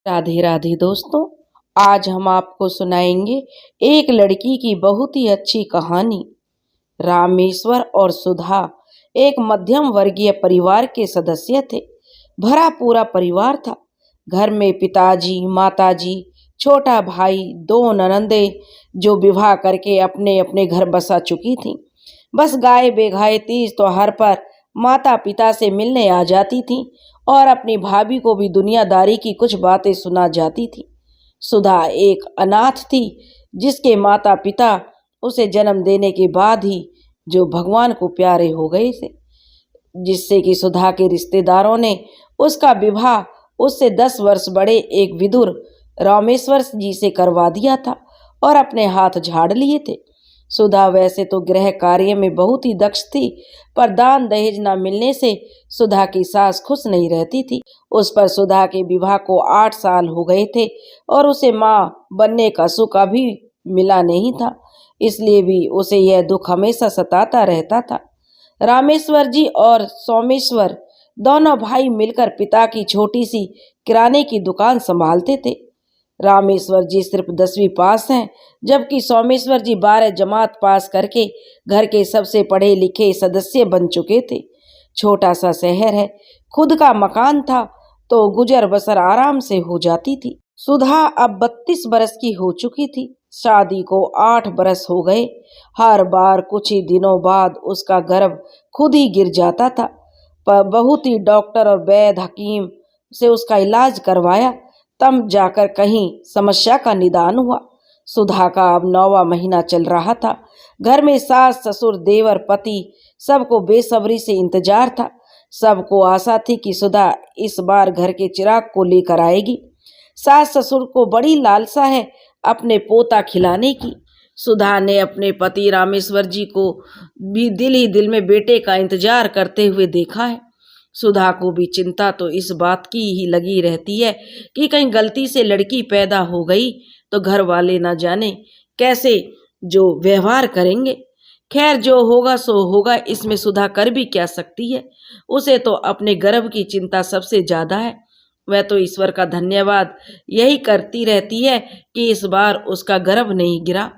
राधे राधे दोस्तों। आज हम आपको सुनाएंगे एक लड़की की बहुत ही अच्छी कहानी। रामेश्वर और सुधा एक मध्यम वर्गीय परिवार के सदस्य थे। भरा पूरा परिवार था। घर में पिताजी, माताजी, छोटा भाई, दो ननंदे जो विवाह करके अपने अपने घर बसा चुकी थीं। बस गाए बेगाए तीज त्योहार पर माता पिता से मिलने आ जाती थीं और अपनी भाभी को भी दुनियादारी की कुछ बातें सुना जाती थी। सुधा एक अनाथ थी जिसके माता पिता उसे जन्म देने के बाद ही जो भगवान को प्यारे हो गए थे, जिससे कि सुधा के रिश्तेदारों ने उसका विवाह उससे 10 वर्ष बड़े एक विदुर रामेश्वर जी से करवा दिया था और अपने हाथ झाड़ लिए थे। सुधा वैसे तो गृह कार्य में बहुत ही दक्ष थी, पर दान दहेज न मिलने से सुधा की सास खुश नहीं रहती थी। उस पर सुधा के विवाह को 8 साल हो गए थे और उसे माँ बनने का सुख अभी मिला नहीं था, इसलिए भी उसे यह दुख हमेशा सताता रहता था। रामेश्वर जी और सोमेश्वर दोनों भाई मिलकर पिता की छोटी सी किराने की दुकान संभालते थे। रामेश्वर जी सिर्फ 10वीं पास हैं, जबकि सोमेश्वर जी 12 जमात पास करके घर के सबसे पढ़े लिखे सदस्य बन चुके थे। छोटा सा शहर है, खुद का मकान था तो गुजर बसर आराम से हो जाती थी। सुधा अब 32 बरस की हो चुकी थी। शादी को 8 बरस हो गए। हर बार कुछ ही दिनों बाद उसका गर्भ खुद ही गिर जाता था, पर बहुत ही डॉक्टर और वैद्य हकीम से उसका इलाज करवाया, तब जाकर कहीं समस्या का निदान हुआ। सुधा का अब 9वां महीना चल रहा था। घर में सास ससुर देवर पति सबको बेसब्री से इंतजार था। सबको आशा थी कि सुधा इस बार घर के चिराग को लेकर आएगी। सास ससुर को बड़ी लालसा है अपने पोता खिलाने की। सुधा ने अपने पति रामेश्वर जी को भी दिल ही दिल में बेटे का इंतजार करते हुए देखा है। सुधा को भी चिंता तो इस बात की ही लगी रहती है कि कहीं गलती से लड़की पैदा हो गई तो घर वाले न जाने कैसे जो व्यवहार करेंगे। खैर, जो होगा सो होगा, इसमें सुधा कर भी क्या सकती है। उसे तो अपने गर्भ की चिंता सबसे ज्यादा है। वह तो ईश्वर का धन्यवाद यही करती रहती है कि इस बार उसका गर्भ नहीं गिरा।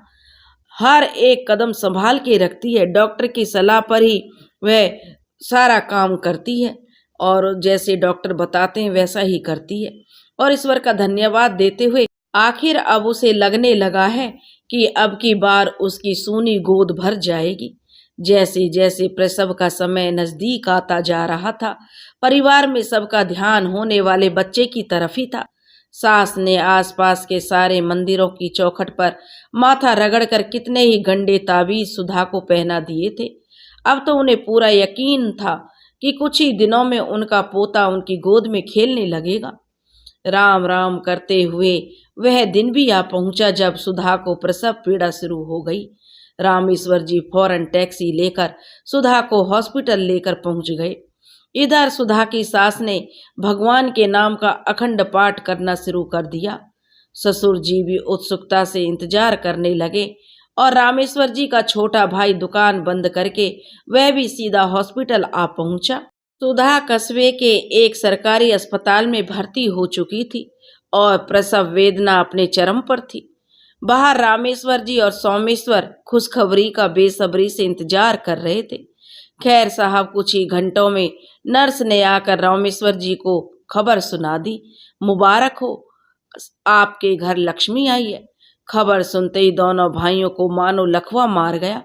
हर एक कदम संभाल के रखती है। डॉक्टर की सलाह पर ही वह सारा काम करती है और जैसे डॉक्टर बताते हैं वैसा ही करती है, और ईश्वर का धन्यवाद देते हुए आखिर अब उसे लगने लगा है कि अब की बार उसकी सूनी गोद भर जाएगी। जैसे जैसे प्रसव का समय नजदीक आता जा रहा था, परिवार में सबका ध्यान होने वाले बच्चे की तरफ ही था। सास ने आसपास के सारे मंदिरों की चौखट पर माथा रगड़कर कितने ही गंडे ताबीज सुधा को पहना दिए थे। अब तो उन्हें पूरा यकीन था कि कुछ ही दिनों में उनका पोता उनकी गोद में खेलने लगेगा। राम राम करते हुए वह दिन भी आ पहुंचा जब सुधा को प्रसव पीड़ा शुरू हो गई। रामेश्वर जी फौरन टैक्सी लेकर सुधा को हॉस्पिटल लेकर पहुंच गए। इधर सुधा की सास ने भगवान के नाम का अखंड पाठ करना शुरू कर दिया। ससुर जी भी उत्सुकता से इंतजार करने लगे और रामेश्वर जी का छोटा भाई दुकान बंद करके वह भी सीधा हॉस्पिटल आ पहुंचा। सुधा कस्बे के एक सरकारी अस्पताल में भर्ती हो चुकी थी और प्रसव वेदना अपने चरम पर थी। बाहर रामेश्वर जी और सोमेश्वर खुशखबरी का बेसब्री से इंतजार कर रहे थे। खैर साहब, कुछ ही घंटों में नर्स ने आकर रामेश्वर जी को खबर सुना दी। मुबारक हो, आपके घर लक्ष्मी आई है। खबर सुनते ही दोनों भाइयों को मानो लकवा मार गया।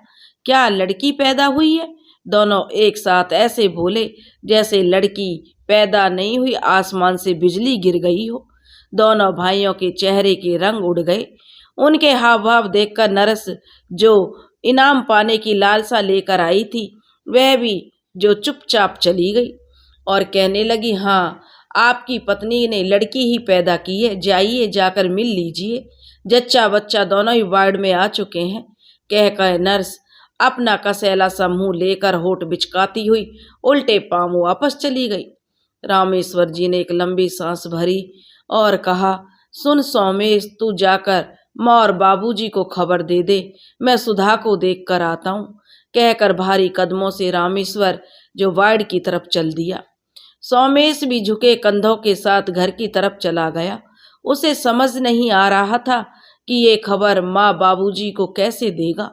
क्या लड़की पैदा हुई है? दोनों एक साथ ऐसे बोले जैसे लड़की पैदा नहीं हुई, आसमान से बिजली गिर गई हो। दोनों भाइयों के चेहरे के रंग उड़ गए। उनके हाव भाव देखकर नर्स जो इनाम पाने की लालसा लेकर आई थी वह भी जो चुपचाप चली गई और कहने लगी, हाँ, आपकी पत्नी ने लड़की ही पैदा की है, जाइए जाकर मिल लीजिए। जच्चा बच्चा दोनों ही वार्ड में आ चुके हैं। कहकर नर्स अपना कसैला सा मुंह लेकर होठ बिचकाती हुई उल्टे पांव वापस चली गई। रामेश्वर जी ने एक लंबी सांस भरी और कहा, सुन सोमेश, तू जाकर माँ और बाबूजी को खबर दे दे, मैं सुधा को देख कर आता हूँ। कहकर भारी कदमों से रामेश्वर जो वार्ड की तरफ चल दिया। सोमेश भी झुके कंधों के साथ घर की तरफ चला गया। उसे समझ नहीं आ रहा था कि ये खबर माँ बाबूजी को कैसे देगा।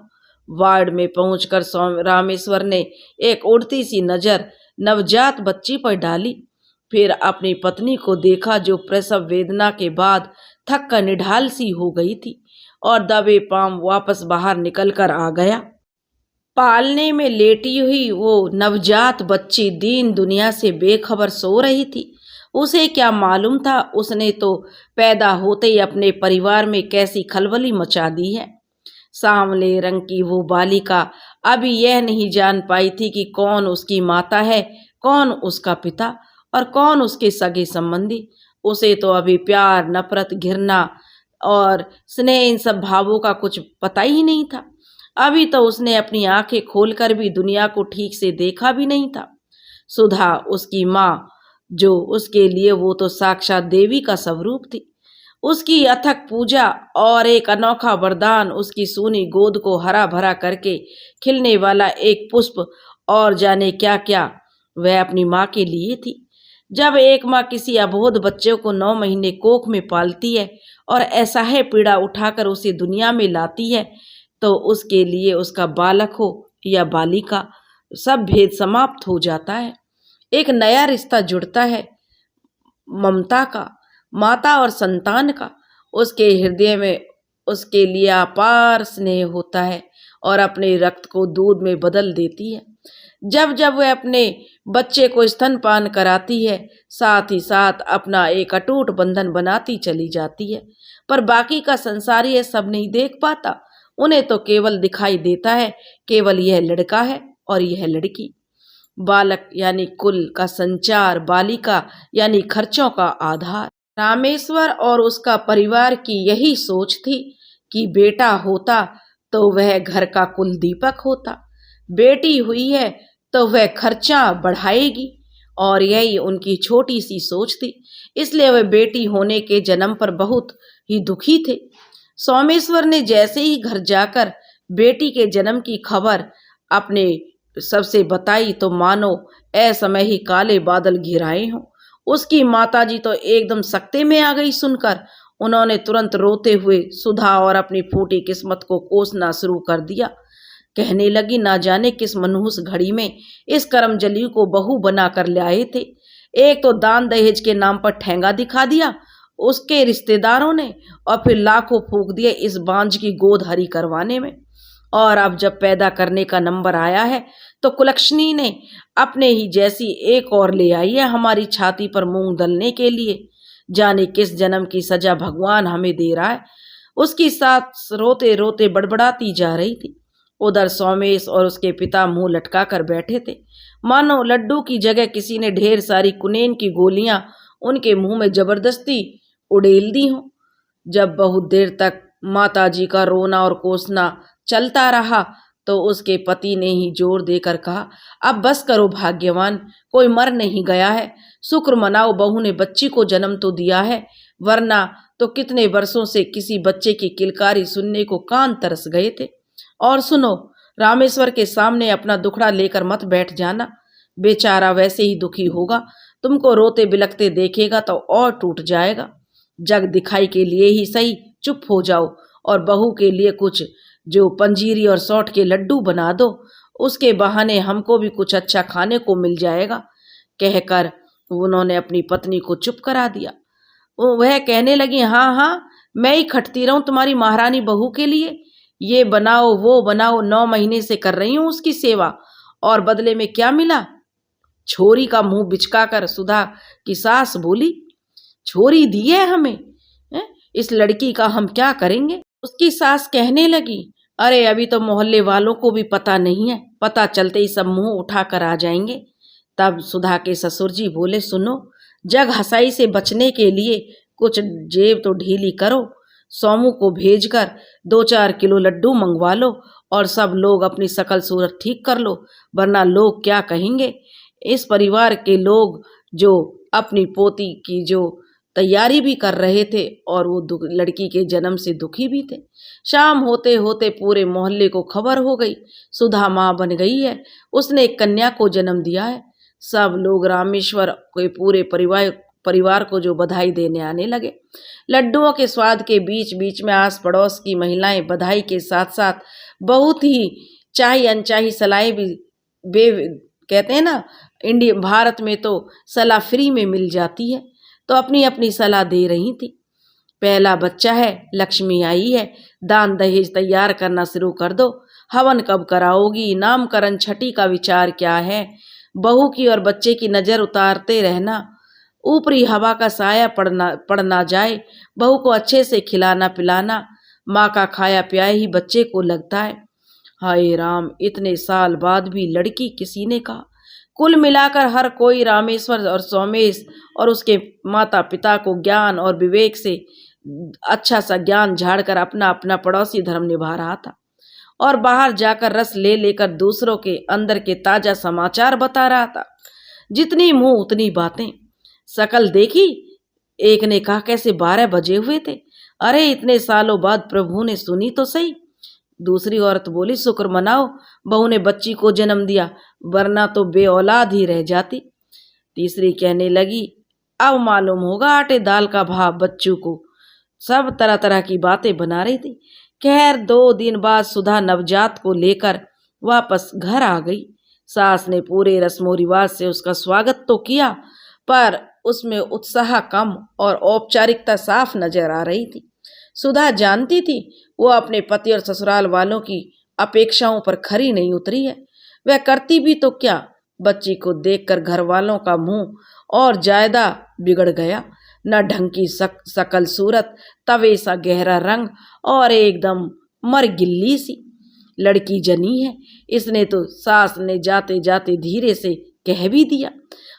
वार्ड में पहुंचकर रामेश्वर ने एक उड़ती सी नजर नवजात बच्ची पर डाली, फिर अपनी पत्नी को देखा जो प्रसव वेदना के बाद थक कर निढाल सी हो गई थी और दबे पांव वापस बाहर निकल कर आ गया। पालने में लेटी हुई वो नवजात बच्ची दीन दुनिया से बेखबर सो रही थी। उसे क्या मालूम था, उसने तो पैदा होते ही अपने परिवार में कैसी खलबली मचा दी है। सांवले रंग की वो बालिका अभी यह नहीं जान पाई थी कि कौन उसकी माता है, कौन उसका पिता और कौन उसके सगे संबंधी। उसे तो अभी प्यार, नफरत, घृणा और स्नेह इन सब भावों का कुछ पता ही नहीं था। अभी तो उसने अपनी आंखें खोलकर भी दुनिया को ठीक से देखा भी नहीं था। सुधा उसकी माँ, जो उसके लिए वो तो साक्षात देवी का स्वरूप थी। उसकी अथक पूजा और एक अनोखा वरदान, उसकी सूनी गोद को हरा भरा करके खिलने वाला एक पुष्प और जाने क्या क्या, वह अपनी माँ के लिए थी। जब एक माँ किसी अबोध बच्चे को 9 महीने कोख में पालती है और ऐसा है पीड़ा उठाकर उसे दुनिया में लाती है, तो उसके लिए उसका बालक हो या बालिका, सब भेद समाप्त हो जाता है। एक नया रिश्ता जुड़ता है, ममता का, माता और संतान का। उसके हृदय में उसके लिए अपार स्नेह होता है और अपने रक्त को दूध में बदल देती है। जब जब वह अपने बच्चे को स्तनपान कराती है, साथ ही साथ अपना एक अटूट बंधन बनाती चली जाती है। पर बाकी का संसार ये सब नहीं देख पाता। उन्हें तो केवल दिखाई देता है केवल यह लड़का है और यह लड़की। बालक यानी कुल का संचार, बालिका यानी खर्चों का आधार। रामेश्वर और उसका परिवार की यही सोच थी कि बेटा होता तो वह घर का कुल दीपक होता, बेटी हुई है तो वह खर्चा बढ़ाएगी, और यही उनकी छोटी सी सोच थी। इसलिए वह बेटी होने के जन्म पर बहुत ही दुखी थे। सोमेश्वर ने जैसे ही घर जाकर बेटी के जन्म की खबर अपने सबसे बताई तो मानो असमय ही काले बादल घिराए हों। उसकी माताजी तो एकदम सकते में आ गई सुनकर। उन्होंने तुरंत रोते हुए सुधा और अपनी फूटी किस्मत को कोसना शुरू कर दिया। कहने लगी, ना जाने किस मनहूस घड़ी में इस करमजली को बहू बना कर लाए थे। एक तो दान दहेज के नाम पर ठेंगा दिखा दिया उसके रिश्तेदारों ने, और फिर लाखों फूंक दिए इस बांझ की गोद हरी करवाने में। और अब जब पैदा करने का नंबर आया है तो कुलक्षणी ने अपने ही जैसी एक और ले आई है हमारी छाती पर मूंग दलने के लिए। जाने किस जन्म की सजा भगवान हमें दे रहा है। उसकी सास रोते रोते बड़बड़ाती जा रही थी। उधर सोमेश और उसके पिता मुंह लटका कर बैठे थे, मानो लड्डू की जगह किसी ने ढेर सारी कुनेन की गोलियां उनके मुंह में जबरदस्ती उड़ेल दी हों। जब बहुत देर तक माताजी का रोना और कोसना चलता रहा तो उसके पति ने ही जोर देकर कहा, अब बस करो भाग्यवान, कोई मर नहीं गया है। शुक्र मनाओ बहू ने बच्ची को जन्म तो दिया है, वरना तो कितने वर्षों से किसी बच्चे की किलकारी सुनने को कान तरस गए थे। और सुनो, रामेश्वर के सामने अपना दुखड़ा लेकर मत बैठ जाना, बेचारा वैसे ही दुखी होगा, तुमको रोते बिलखते देखेगा तो और टूट जाएगा। जग दिखाई के लिए ही सही चुप हो जाओ और बहू के लिए कुछ जो पंजीरी और सौठ के लड्डू बना दो, उसके बहाने हमको भी कुछ अच्छा खाने को मिल जाएगा। कहकर उन्होंने अपनी पत्नी को चुप करा दिया। वह कहने लगी, हाँ हाँ, मैं ही खटती रहूं तुम्हारी महारानी बहू के लिए, ये बनाओ वो बनाओ, 9 महीने से कर रही हूं उसकी सेवा, और बदले में क्या मिला? छोरी का मुंह बिचकाकर सुधा की सास बोली, छोरी दी है हमें, इस लड़की का हम क्या करेंगे? उसकी सास कहने लगी, अरे अभी तो मोहल्ले वालों को भी पता नहीं है, पता चलते ही सब मुंह उठा कर आ जाएंगे। तब सुधा के ससुर जी बोले, सुनो, जग हंसाई से बचने के लिए कुछ जेब तो ढीली करो, सोमू को भेजकर 2-4 किलो लड्डू मंगवा लो और सब लोग अपनी शकल सूरत ठीक कर लो, वरना लोग क्या कहेंगे। इस परिवार के लोग जो अपनी पोती की जो तैयारी भी कर रहे थे और वो लड़की के जन्म से दुखी भी थे। शाम होते होते पूरे मोहल्ले को खबर हो गई, सुधा माँ बन गई है, उसने एक कन्या को जन्म दिया है। सब लोग रामेश्वर के पूरे परिवार को जो बधाई देने आने लगे। लड्डुओं के स्वाद के बीच बीच में आस पड़ोस की महिलाएं बधाई के साथ साथ बहुत ही चाही अनचाही सलाहें भी बे कहते हैं ना, इंडिया भारत में तो सलाह फ्री में मिल जाती है, तो अपनी अपनी सलाह दे रही थी। पहला बच्चा है, लक्ष्मी आई है, दान दहेज तैयार करना शुरू कर दो, हवन कब कराओगी, नामकरण छठी का विचार क्या है, बहू की और बच्चे की नज़र उतारते रहना, ऊपरी हवा का साया पड़ ना जाए, बहू को अच्छे से खिलाना पिलाना, माँ का खाया पिया ही बच्चे को लगता है। हाय राम, इतने साल बाद भी लड़की किसी ने कहा। कुल मिलाकर हर कोई रामेश्वर और सोमेश और उसके माता पिता को ज्ञान और विवेक से अच्छा सा ज्ञान झाड़कर अपना अपना पड़ोसी धर्म निभा रहा था और बाहर जाकर रस ले लेकर दूसरों के अंदर के ताजा समाचार बता रहा था। जितनी मुंह उतनी बातें। शकल देखी? एक ने कहा, कैसे 12 बजे हुए थे? अरे इतने सालों बाद प्रभु ने सुनी तो सही। दूसरी औरत बोली, शुक्र मनाओ बहू ने बच्ची को जन्म दिया, वरना तो बेऔलाद ही रह जाती। तीसरी कहने लगी, अब मालूम होगा आटे दाल का भाव बच्चों को। सब तरह तरह की बातें बना रही थी। खैर 2 दिन बाद सुधा नवजात को लेकर वापस घर आ गई। सास ने पूरे रस्मों रिवाज से उसका स्वागत तो किया, पर उसमें उत्साह कम और औपचारिकता साफ नजर आ रही थी। सुधा जानती थी वो अपने पति और ससुराल वालों की अपेक्षाओं पर खरी नहीं उतरी है। वह करती भी तो क्या, बच्ची को देखकर घर वालों का मुंह और ज्यादा बिगड़ गया। न ढंग की शकल सूरत, तवे सा गहरा रंग और एकदम मर गिल्ली सी। लड़की जनी है, इसने तो सास ने जाते जाते धीरे से कह भी दिया।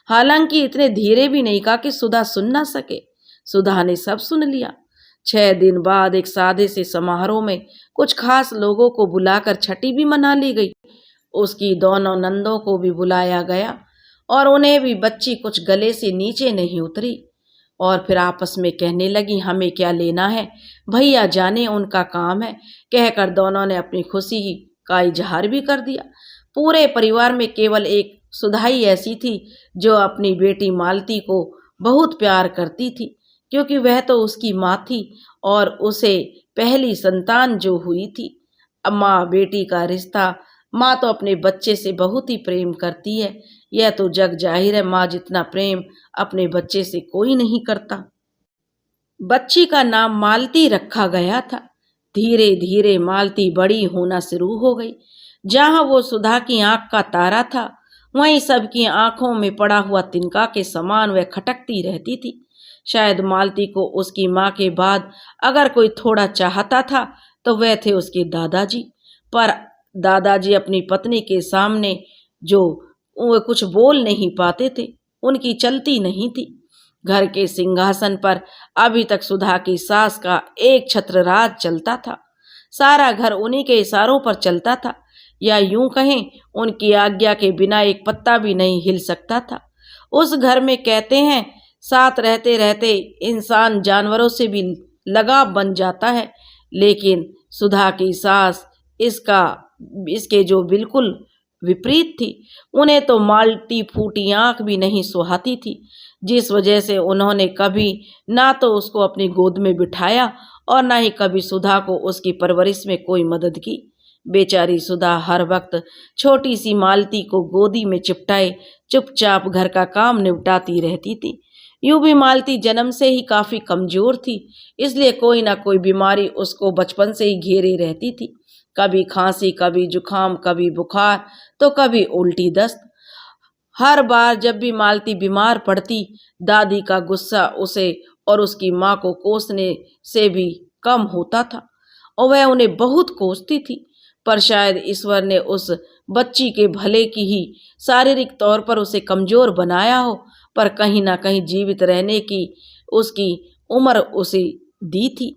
हालांकि इतने धीरे भी नहीं कहा कि सुधा सुन ना सके। सुधा ने सब सुन लिया। 6 दिन बाद एक सादे से समारोह में कुछ खास लोगों को बुलाकर छठी भी मना ली गई। उसकी दोनों नंदों को भी बुलाया गया और उन्हें भी बच्ची कुछ गले से नीचे नहीं उतरी और फिर आपस में कहने लगी, हमें क्या लेना है, भैया जाने, उनका काम है। कहकर दोनों ने अपनी खुशी का इजहार भी कर दिया। पूरे परिवार में केवल एक सुधा ही ऐसी थी जो अपनी बेटी मालती को बहुत प्यार करती थी, क्योंकि वह तो उसकी माँ थी और उसे पहली संतान जो हुई थी। अब माँ बेटी का रिश्ता, माँ तो अपने बच्चे से बहुत ही प्रेम करती है, यह तो जग जाहिर है। माँ जितना प्रेम अपने बच्चे से कोई नहीं करता। बच्ची का नाम मालती रखा गया था। धीरे धीरे मालती बड़ी होना शुरू हो गई। जहाँ वो सुधा की आंख का तारा था, वहीं सबकी आंखों में पड़ा हुआ तिनका के समान वह खटकती रहती थी। शायद मालती को उसकी माँ के बाद अगर कोई थोड़ा चाहता था तो वह थे उसके दादाजी। पर दादाजी अपनी पत्नी के सामने जो वो कुछ बोल नहीं पाते थे, उनकी चलती नहीं थी। घर के सिंहासन पर अभी तक सुधा की सास का एक छत्र राज चलता था। सारा घर उन्हीं के इशारों पर चलता था, या यूं कहें उनकी आज्ञा के बिना एक पत्ता भी नहीं हिल सकता था। उस घर में कहते हैं साथ रहते रहते इंसान जानवरों से भी लगाव बन जाता है, लेकिन सुधा की सास इसके जो बिल्कुल विपरीत थी। उन्हें तो मालती फूटी आंख भी नहीं सुहाती थी, जिस वजह से उन्होंने कभी ना तो उसको अपनी गोद में बिठाया और ना ही कभी सुधा को उसकी परवरिश में कोई मदद की। बेचारी सुधा हर वक्त छोटी सी मालती को गोदी में चिपटाए चुपचाप घर का काम निपटाती रहती थी। यूं भी मालती जन्म से ही काफी कमजोर थी, इसलिए कोई ना कोई बीमारी उसको बचपन से ही घेरे रहती थी। कभी खांसी, कभी जुकाम, कभी बुखार, तो कभी उल्टी दस्त। हर बार जब भी मालती बीमार पड़ती, दादी का गुस्सा उसे और उसकी माँ को कोसने से भी कम होता था और वह उन्हें बहुत कोसती थी। पर शायद ईश्वर ने उस बच्ची के भले की ही शारीरिक तौर पर उसे कमजोर बनाया हो, पर कहीं ना कहीं जीवित रहने की उसकी उम्र उसे दी थी।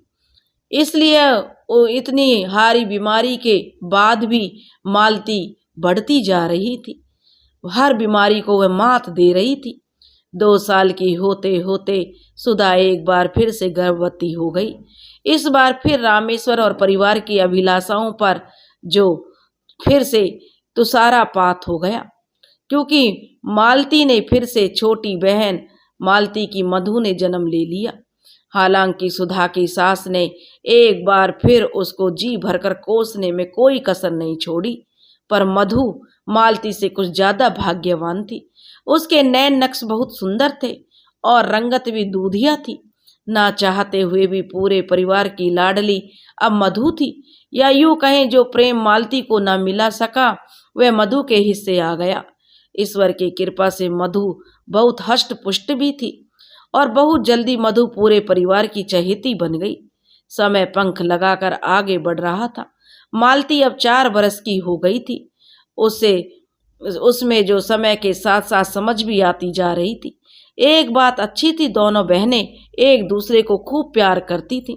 इसलिए वो इतनी हारी बीमारी के बाद भी मालती बढ़ती जा रही थी। हर बीमारी को वह मात दे रही थी। 2 साल की होते होते सुधा एक बार फिर से गर्भवती हो गई। इस बार फिर रामेश्वर और परिवार की अभिलाषाओं पर जो फिर से तुषारापात हो गया, क्योंकि मालती ने फिर से छोटी बहन मालती की मधु ने जन्म ले लिया। हालांकि सुधा की सास ने एक बार फिर उसको जी भरकर कोसने में कोई कसर नहीं छोड़ी, पर मधु मालती से कुछ ज्यादा भाग्यवान थी। उसके नैन नक्श बहुत सुंदर थे और रंगत भी दूधिया थी। ना चाहते हुए भी पूरे परिवार की लाडली अब मधु थी, या यूं कहें जो प्रेम मालती को ना मिला सका वह मधु के हिस्से आ गया। ईश्वर की कृपा से मधु बहुत हष्ट पुष्ट भी थी और बहुत जल्दी मधु पूरे परिवार की चहेती बन गई। समय पंख लगाकर आगे बढ़ रहा था। मालती अब 4 बरस की हो गई थी। उसे उसमें जो समय के साथ साथ समझ भी आती जा रही थी। एक बात अच्छी थी, दोनों बहनें एक दूसरे को खूब प्यार करती थीं।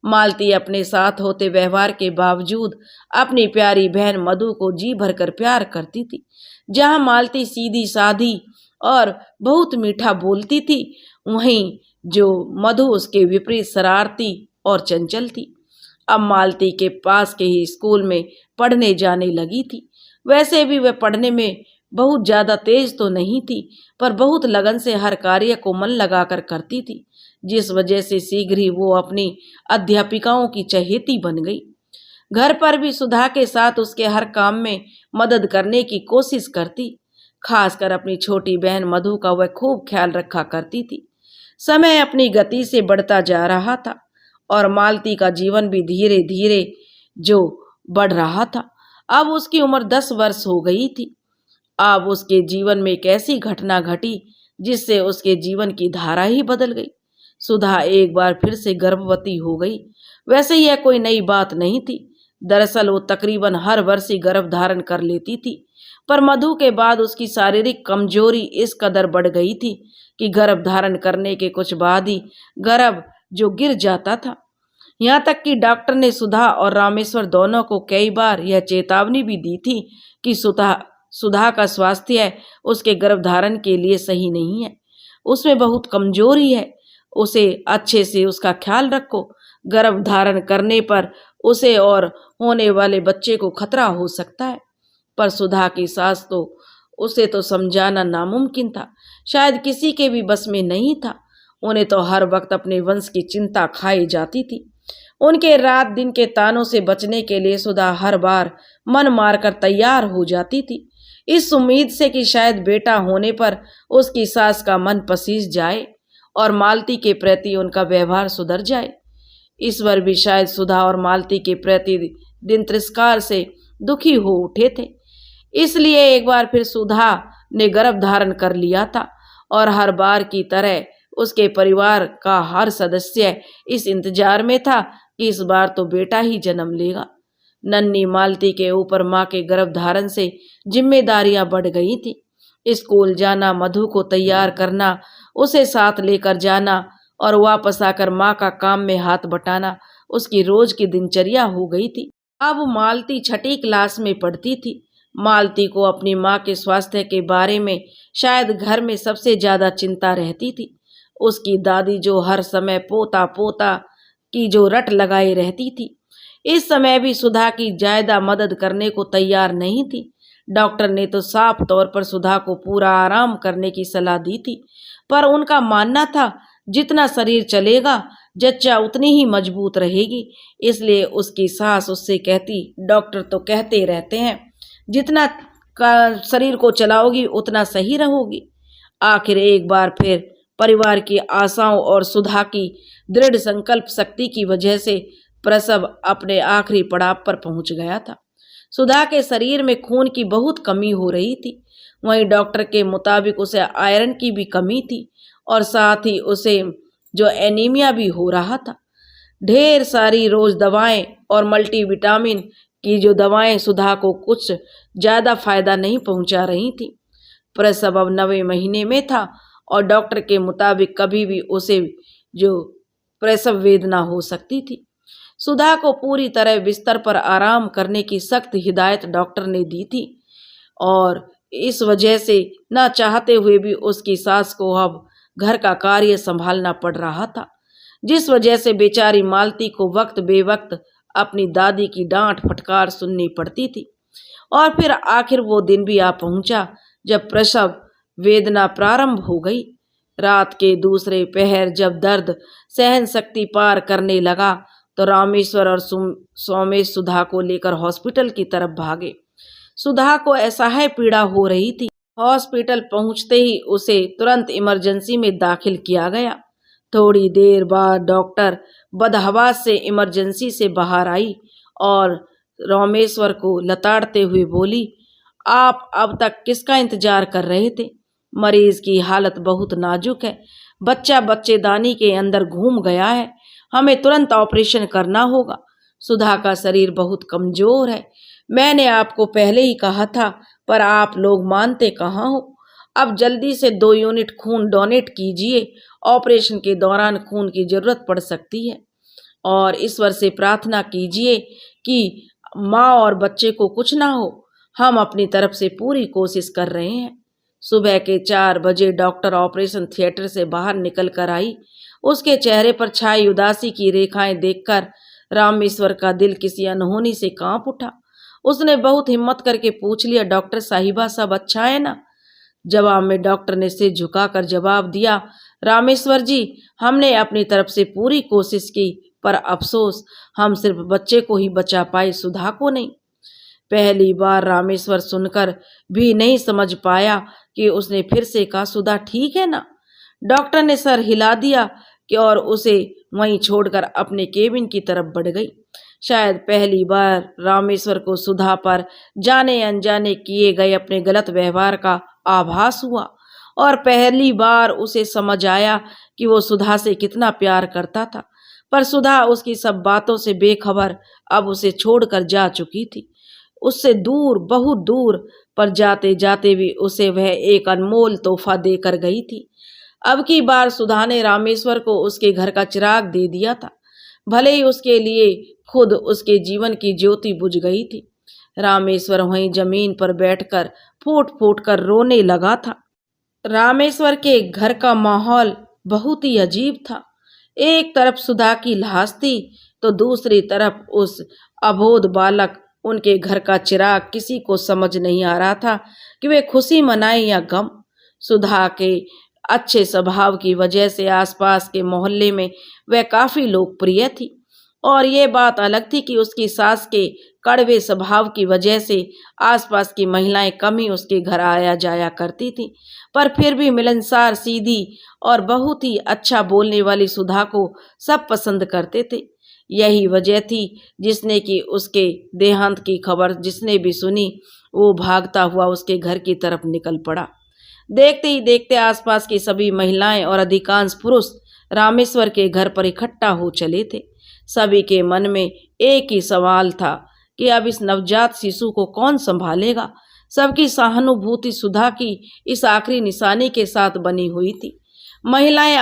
मालती अपने साथ होते व्यवहार के बावजूद अपनी प्यारी बहन मधु को जी भरकर प्यार करती थी। जहां मालती सीधी साधी और बहुत मीठा बोलती थी, वहीं जो मधु उसके विपरीत शरारती और चंचल थी। अब मालती के पास के ही स्कूल में पढ़ने जाने लगी थी। वैसे भी वह पढ़ने में बहुत ज्यादा तेज तो नहीं थी, पर बहुत लगन से हर कार्य को मन लगाकर करती थी, जिस वजह से शीघ्र ही वो अपनी अध्यापिकाओं की चहेती बन गई। घर पर भी सुधा के साथ उसके हर काम में मदद करने की कोशिश करती। खासकर अपनी छोटी बहन मधु का वह खूब ख्याल रखा करती थी। समय अपनी गति से बढ़ता जा रहा था और मालती का जीवन भी धीरे धीरे जो बढ़ रहा था। अब उसकी उम्र 10 वर्ष हो गई थी। अब उसके जीवन में एक ऐसी घटना घटी जिससे उसके जीवन की धारा ही बदल गई। सुधा एक बार फिर से गर्भवती हो गई। वैसे यह कोई नई बात नहीं थी। दरअसल वो तकरीबन हर वर्ष ही गर्भ धारण कर लेती थी, पर मधु के बाद उसकी शारीरिक कमजोरी इस कदर बढ़ गई थी कि गर्भ धारण करने के कुछ बाद ही गर्भ जो गिर जाता था। यहाँ तक कि डॉक्टर ने सुधा और रामेश्वर दोनों को कई बार यह चेतावनी भी दी थी कि सुधा का स्वास्थ्य उसके गर्भधारण के लिए सही नहीं है। उसमें बहुत कमजोरी है। उसे अच्छे से उसका ख्याल रखो। गर्भ धारण करने पर उसे और होने वाले बच्चे को खतरा हो सकता है। पर सुधा की सास तो उसे तो समझाना नामुमकिन था। शायद किसी के भी बस में नहीं था। उन्हें तो हर वक्त अपने वंश की चिंता खाई जाती थी। उनके रात दिन के तानों से बचने के लिए सुधा हर बार मन मारकर तैयार हो जाती थी, इस उम्मीद से कि शायद बेटा होने पर उसकी सास का मन पसीज जाए और मालती के प्रति उनका व्यवहार सुधर जाए। ईश्वर भी शायद सुधा और मालती के प्रति दिन तिरस्कार से दुखी हो उठे थे। इसलिए एक बार फिर सुधा ने गर्भ धारण कर लिया था और हर बार की तरह उसके परिवार का हर सदस्य इस इंतजार में था कि इस बार तो बेटा ही जन्म लेगा। नन्ही मालती के ऊपर माँ के गर्भ धारण से जिम्मेदारियां बढ़ गई थी। स्कूल जाना, मधु को तैयार करना, उसे साथ लेकर जाना और वापस आकर माँ का काम में हाथ बटाना उसकी रोज की दिनचर्या हो गई थी। अब मालती 6ठी क्लास में पढ़ती थी। मालती को अपनी माँ के स्वास्थ्य के बारे में शायद घर में सबसे ज्यादा चिंता रहती थी। उसकी दादी जो हर समय पोता पोता की जो रट लगाए रहती थी, इस समय भी सुधा की ज्यादा मदद करने को तैयार नहीं थी। डॉक्टर ने तो साफ तौर पर सुधा को पूरा आराम करने की सलाह दी थी, पर उनका मानना था जितना शरीर चलेगा जच्चा उतनी ही मजबूत रहेगी। इसलिए उसकी सास उससे कहती, डॉक्टर तो कहते रहते हैं जितना शरीर को चलाओगी उतना सही रहोगी। आखिर एक बार फिर परिवार की आशाओं और सुधा की दृढ़ संकल्प शक्ति की वजह से प्रसव अपने आखिरी पड़ाव पर पहुंच गया था। सुधा के शरीर में खून की बहुत कमी हो रही थी। वहीं डॉक्टर के मुताबिक उसे आयरन की भी कमी थी और साथ ही उसे जो एनीमिया भी हो रहा था। ढेर सारी रोज दवाएं और मल्टीविटामिन की जो दवाएं सुधा को कुछ ज्यादा फायदा नहीं पहुंचा रही थी। प्रसव अब 9वें महीने में था और डॉक्टर के मुताबिक कभी भी उसे जो प्रसव वेदना हो सकती थी। सुधा को पूरी तरह बिस्तर पर आराम करने की सख्त हिदायत डॉक्टर ने दी थी और इस वजह से न चाहते हुए भी उसकी सास को अब घर का कार्य संभालना पड़ रहा था, जिस वजह से बेचारी मालती को वक्त बेवक्त अपनी दादी की डांट फटकार सुननी पड़ती थी। और फिर आखिर वो दिन भी आ पहुंचा जब प्रसव वेदना प्रारंभ हो गई। रात के दूसरे पहर जब दर्द सहन शक्ति पार करने लगा तो रामेश्वर और सोमेश सुधा को लेकर हॉस्पिटल की तरफ भागे। सुधा को असह्य पीड़ा हो रही थी। हॉस्पिटल पहुंचते ही उसे तुरंत इमरजेंसी में दाखिल किया गया। थोड़ी देर बाद डॉक्टर बदहवास से इमरजेंसी से बाहर आई और रामेश्वर को लताड़ते हुए बोली, आप अब तक किसका इंतजार कर रहे थे? मरीज की हालत बहुत नाजुक है। बच्चा बच्चेदानी के अंदर घूम गया है। हमें तुरंत ऑपरेशन करना होगा। सुधा का शरीर बहुत कमजोर है। मैंने आपको पहले ही कहा था, पर आप लोग मानते कहाँ हो। अब जल्दी से 2 यूनिट खून डोनेट कीजिए। ऑपरेशन के दौरान खून की जरूरत पड़ सकती है और ईश्वर से प्रार्थना कीजिए कि माँ और बच्चे को कुछ ना हो। हम अपनी तरफ से पूरी कोशिश कर रहे हैं। सुबह के 4 बजे डॉक्टर ऑपरेशन थिएटर से बाहर निकल कर आई। उसके चेहरे पर छाई उदासी की रेखाएं देखकर रामेश्वर का दिल किसी अनहोनी से कांप उठा। उसने बहुत हिम्मत करके पूछ लिया, डॉक्टर साहिबा सब अच्छा है ना? जवाब में डॉक्टर ने सिर झुकाकर जवाब दिया, रामेश्वर जी, हमने अपनी तरफ से पूरी कोशिश की, पर अफसोस हम सिर्फ बच्चे को ही बचा पाए, सुधा को नहीं। पहली बार रामेश्वर सुनकर भी नहीं समझ पाया कि उसने फिर से कहा, सुधा ठीक है ना? डॉक्टर ने सर हिला दिया कि और उसे वहीं छोड़कर अपने केबिन की तरफ बढ़ गई। शायद पहली बार रामेश्वर को सुधा पर जाने अनजाने किए गए अपने गलत व्यवहार का आभास हुआ और पहली बार उसे समझ आया कि वो सुधा से कितना प्यार करता था। पर सुधा उसकी सब बातों से बेखबर अब उसे छोड़कर जा चुकी थी, उससे दूर, बहुत दूर। पर जाते जाते भी उसे वह एक अनमोल तोहफा देकर गई थी। अब की बार सुधा ने रामेश्वर को उसके घर का चिराग दे दिया था। भले ही उसके लिए खुद उसके जीवन की ज्योति बुझ गई थी। रामेश्वर वहीं जमीन पर बैठकर फूट फूट कर रोने लगा था। रामेश्वर के घर का माहौल बहुत ही अजीब था। एक तरफ सुधा की लाश थी तो दूसरी तरफ उस अबोध बालक, उनके घर का चिराग। किसी को समझ नहीं आ रहा था कि वे खुशी मनाए या गम। सुधा के अच्छे स्वभाव की वजह से आसपास के मोहल्ले में वह काफी लोकप्रिय थी और ये बात अलग थी कि उसकी सास के कड़वे स्वभाव की वजह से आसपास की महिलाएं कम ही उसके घर आया जाया करती थी। पर फिर भी मिलनसार, सीधी और बहुत ही अच्छा बोलने वाली सुधा को सब पसंद करते थे। यही वजह थी जिसने कि उसके देहांत की खबर जिसने भी सुनी वो भागता हुआ उसके घर की तरफ निकल पड़ा। देखते ही देखते आसपास की सभी महिलाएं और अधिकांश पुरुष रामेश्वर के घर पर इकट्ठा हो चले थे। सभी के मन में एक ही सवाल था कि अब इस नवजात शिशु को कौन संभालेगा। सबकी सहानुभूति सुधा की इस आखिरी निशानी के साथ बनी हुई थी। महिलाएं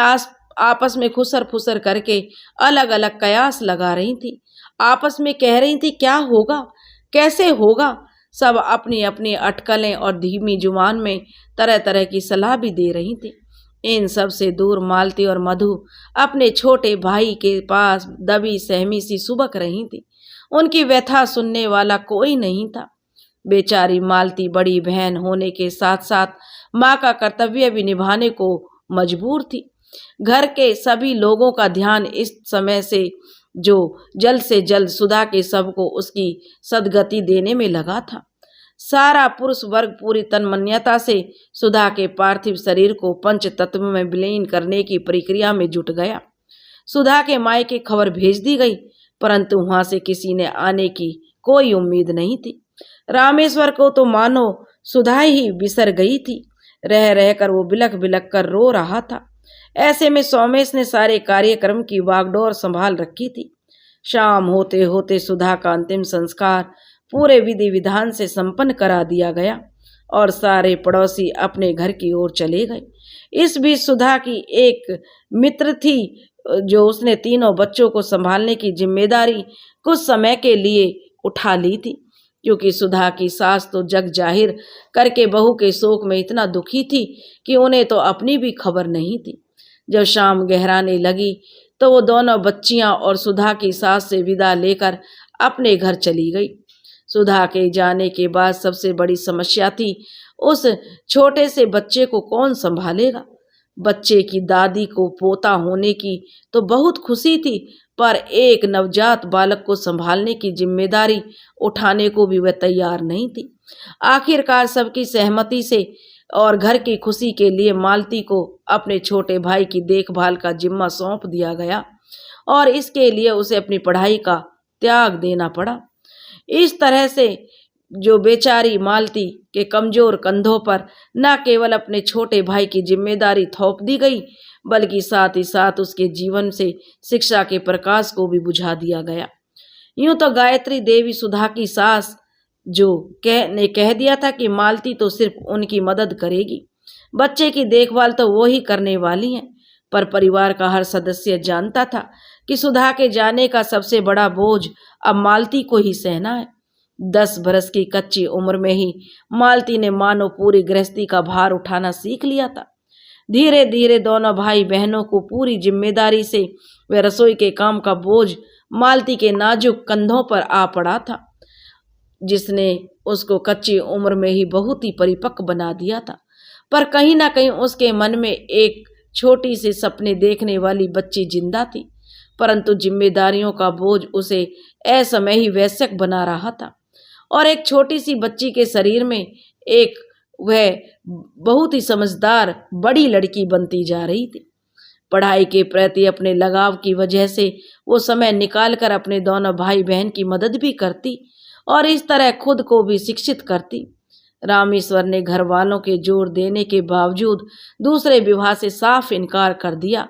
आपस में खुसर फुसर करके अलग अलग कयास लगा रही थी। आपस में कह रही थी, क्या होगा, कैसे होगा। सब अपनी अपनी अटकलें और धीमी जुबान में तरह तरह की सलाह भी दे रही थी। इन सब से दूर मालती और मधु अपने छोटे भाई के पास दबी सहमी सी सुबक रही थी। उनकी व्यथा सुनने वाला कोई नहीं था। बेचारी मालती बड़ी बहन होने के साथ साथ माँ का कर्तव्य भी निभाने को मजबूर थी। घर के सभी लोगों का ध्यान इस समय से जल्द से जल्द सुधा के शव को उसकी सद्गति देने में लगा था। सारा पुरुष वर्ग पूरी तन्मयता से सुधा के पार्थिव शरीर को पंच तत्व में विलीन करने की प्रक्रिया में जुट गया। सुधा के मायके खबर भेज दी गई, परंतु वहां से किसी ने आने की कोई उम्मीद नहीं थी। रामेश्वर को तो मानो सुधा ही बिसर गई थी। रह रहकर वो बिलख बिलख कर रो रहा था। ऐसे में सोमेश ने सारे कार्यक्रम की वागडोर संभाल रखी थी। शाम होते होते सुधा का अंतिम संस्कार पूरे विधि विधान से संपन्न करा दिया गया और सारे पड़ोसी अपने घर की ओर चले गए। इस बीच सुधा की एक मित्र थी जो उसने तीनों बच्चों को संभालने की जिम्मेदारी कुछ समय के लिए उठा ली थी, क्योंकि सुधा की सास तो जग जाहिर करके बहू के शोक में इतना दुखी थी कि उन्हें तो अपनी भी खबर नहीं थी। जब शाम गहराने लगी तो वो दोनों बच्चियां और सुधा की सास से विदा लेकर अपने घर चली गई। सुधा के जाने के बाद सबसे बड़ी समस्या थी उस छोटे से बच्चे को कौन संभालेगा। बच्चे की दादी को पोता होने की तो बहुत खुशी थी, पर एक नवजात बालक को संभालने की जिम्मेदारी उठाने को भी वह तैयार नहीं थी। आखिरकार सबकी सहमति से और घर की खुशी के लिए मालती को अपने छोटे भाई की देखभाल का जिम्मा सौंप दिया गया और इसके लिए उसे अपनी पढ़ाई का त्याग देना पड़ा। इस तरह से जो बेचारी मालती के कमजोर कंधों पर न केवल अपने छोटे भाई की जिम्मेदारी थोप दी गई, बल्कि साथ ही साथ उसके जीवन से शिक्षा के प्रकाश को भी बुझा दिया गया। यूं तो गायत्री देवी सुधा की सास ने कह दिया था कि मालती तो सिर्फ उनकी मदद करेगी, बच्चे की देखभाल तो वो ही करने वाली हैं। पर परिवार का हर सदस्य जानता था कि सुधा के जाने का सबसे बड़ा बोझ अब मालती को ही सहना है। 10 बरस की कच्ची उम्र में ही मालती ने मानो पूरी गृहस्थी का भार उठाना सीख लिया था। धीरे धीरे दोनों भाई बहनों को पूरी जिम्मेदारी से वे रसोई के काम का बोझ मालती के नाजुक कंधों पर आ पड़ा था, जिसने उसको कच्ची उम्र में ही बहुत ही परिपक्व बना दिया था। पर कहीं ना कहीं उसके मन में एक छोटी सी सपने देखने वाली बच्ची जिंदा थी, परंतु जिम्मेदारियों का बोझ उसे असमय ही वयस्क बना रहा था और एक छोटी सी बच्ची के शरीर में एक वह बहुत ही समझदार बड़ी लड़की बनती जा रही थी। पढ़ाई के प्रति अपने लगाव की वजह से वो समय निकालकर अपने दोनों भाई बहन की मदद भी करती और इस तरह खुद को भी शिक्षित करती। रामेश्वर ने घर वालों के जोर देने के बावजूद दूसरे विवाह से साफ इनकार कर दिया।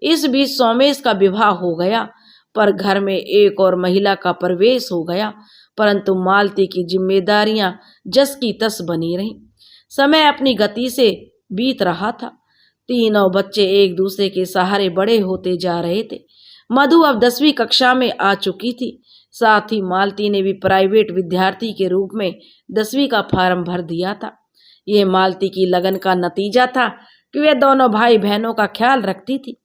इस बीच सोमेश का विवाह हो गया, पर घर में एक और महिला का प्रवेश हो गया, परंतु मालती की जिम्मेदारियां जस की तस बनी रहीं। समय अपनी गति से बीत रहा था। तीनों बच्चे एक दूसरे के सहारे बड़े होते जा रहे थे। मधु अब 10वीं कक्षा में आ चुकी थी। साथ ही मालती ने भी प्राइवेट विद्यार्थी के रूप में 10वीं का फॉर्म भर दिया था। यह मालती की लगन का नतीजा था कि वे दोनों भाई बहनों का ख्याल रखती थी,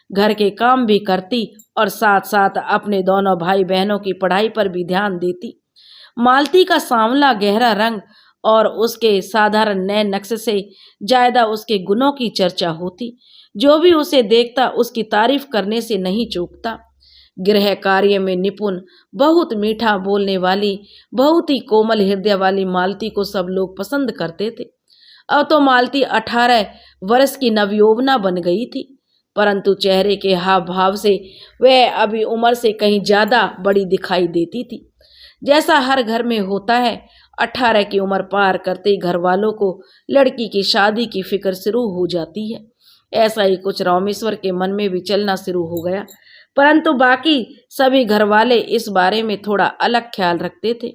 घर के काम भी करती और साथ साथ अपने दोनों भाई बहनों की पढ़ाई पर भी ध्यान देती। मालती का सांवला गहरा रंग और उसके साधारण नए नक्श से ज्यादा उसके गुणों की चर्चा होती। जो भी उसे देखता उसकी तारीफ करने से नहीं चूकता। गृह कार्य में निपुण, बहुत मीठा बोलने वाली, बहुत ही कोमल हृदय वाली मालती को सब लोग पसंद करते थे। अब तो मालती 18 वर्ष की नवयौवना बन गई थी, परंतु चेहरे के हाव भाव से वह अभी उम्र से कहीं ज्यादा बड़ी दिखाई देती थी। जैसा हर घर में होता है, 18 की उम्र पार करते ही घर वालों को लड़की की शादी की फिक्र शुरू हो जाती है। ऐसा ही कुछ रामेश्वर के मन में भी चलना शुरू हो गया, परंतु बाकी सभी घर वाले इस बारे में थोड़ा अलग ख्याल रखते थे।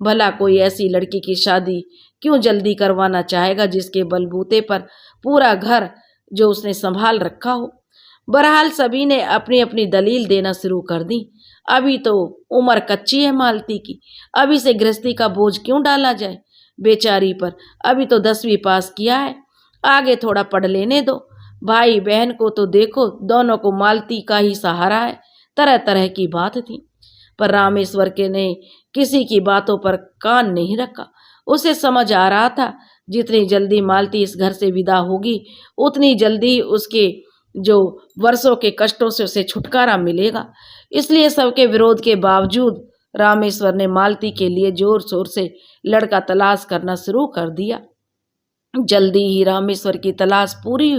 भला कोई ऐसी लड़की की शादी क्यों जल्दी करवाना चाहेगा जिसके बलबूते पर पूरा घर जो उसने संभाल रखा हो। बहरहाल सभी ने अपनी अपनी दलील देना शुरू कर दी। अभी तो उम्र कच्ची है मालती की, अभी से गृहस्थी का बोझ क्यों डाला जाए बेचारी पर। अभी तो 10वीं पास किया है, आगे थोड़ा पढ़ लेने दो। भाई बहन को तो देखो, दोनों को मालती का ही सहारा है। तरह तरह की बात थी, पर रामेश्वर के ने किसी की बातों पर कान नहीं रखा। उसे समझ आ रहा था जितनी जल्दी मालती इस घर से विदा होगी, उतनी जल्दी उसके जो वर्षों के कष्टों से उसे छुटकारा मिलेगा। इसलिए सबके विरोध के बावजूद रामेश्वर ने मालती के लिए जोर शोर से लड़का तलाश करना शुरू कर दिया। जल्दी ही रामेश्वर की तलाश पूरी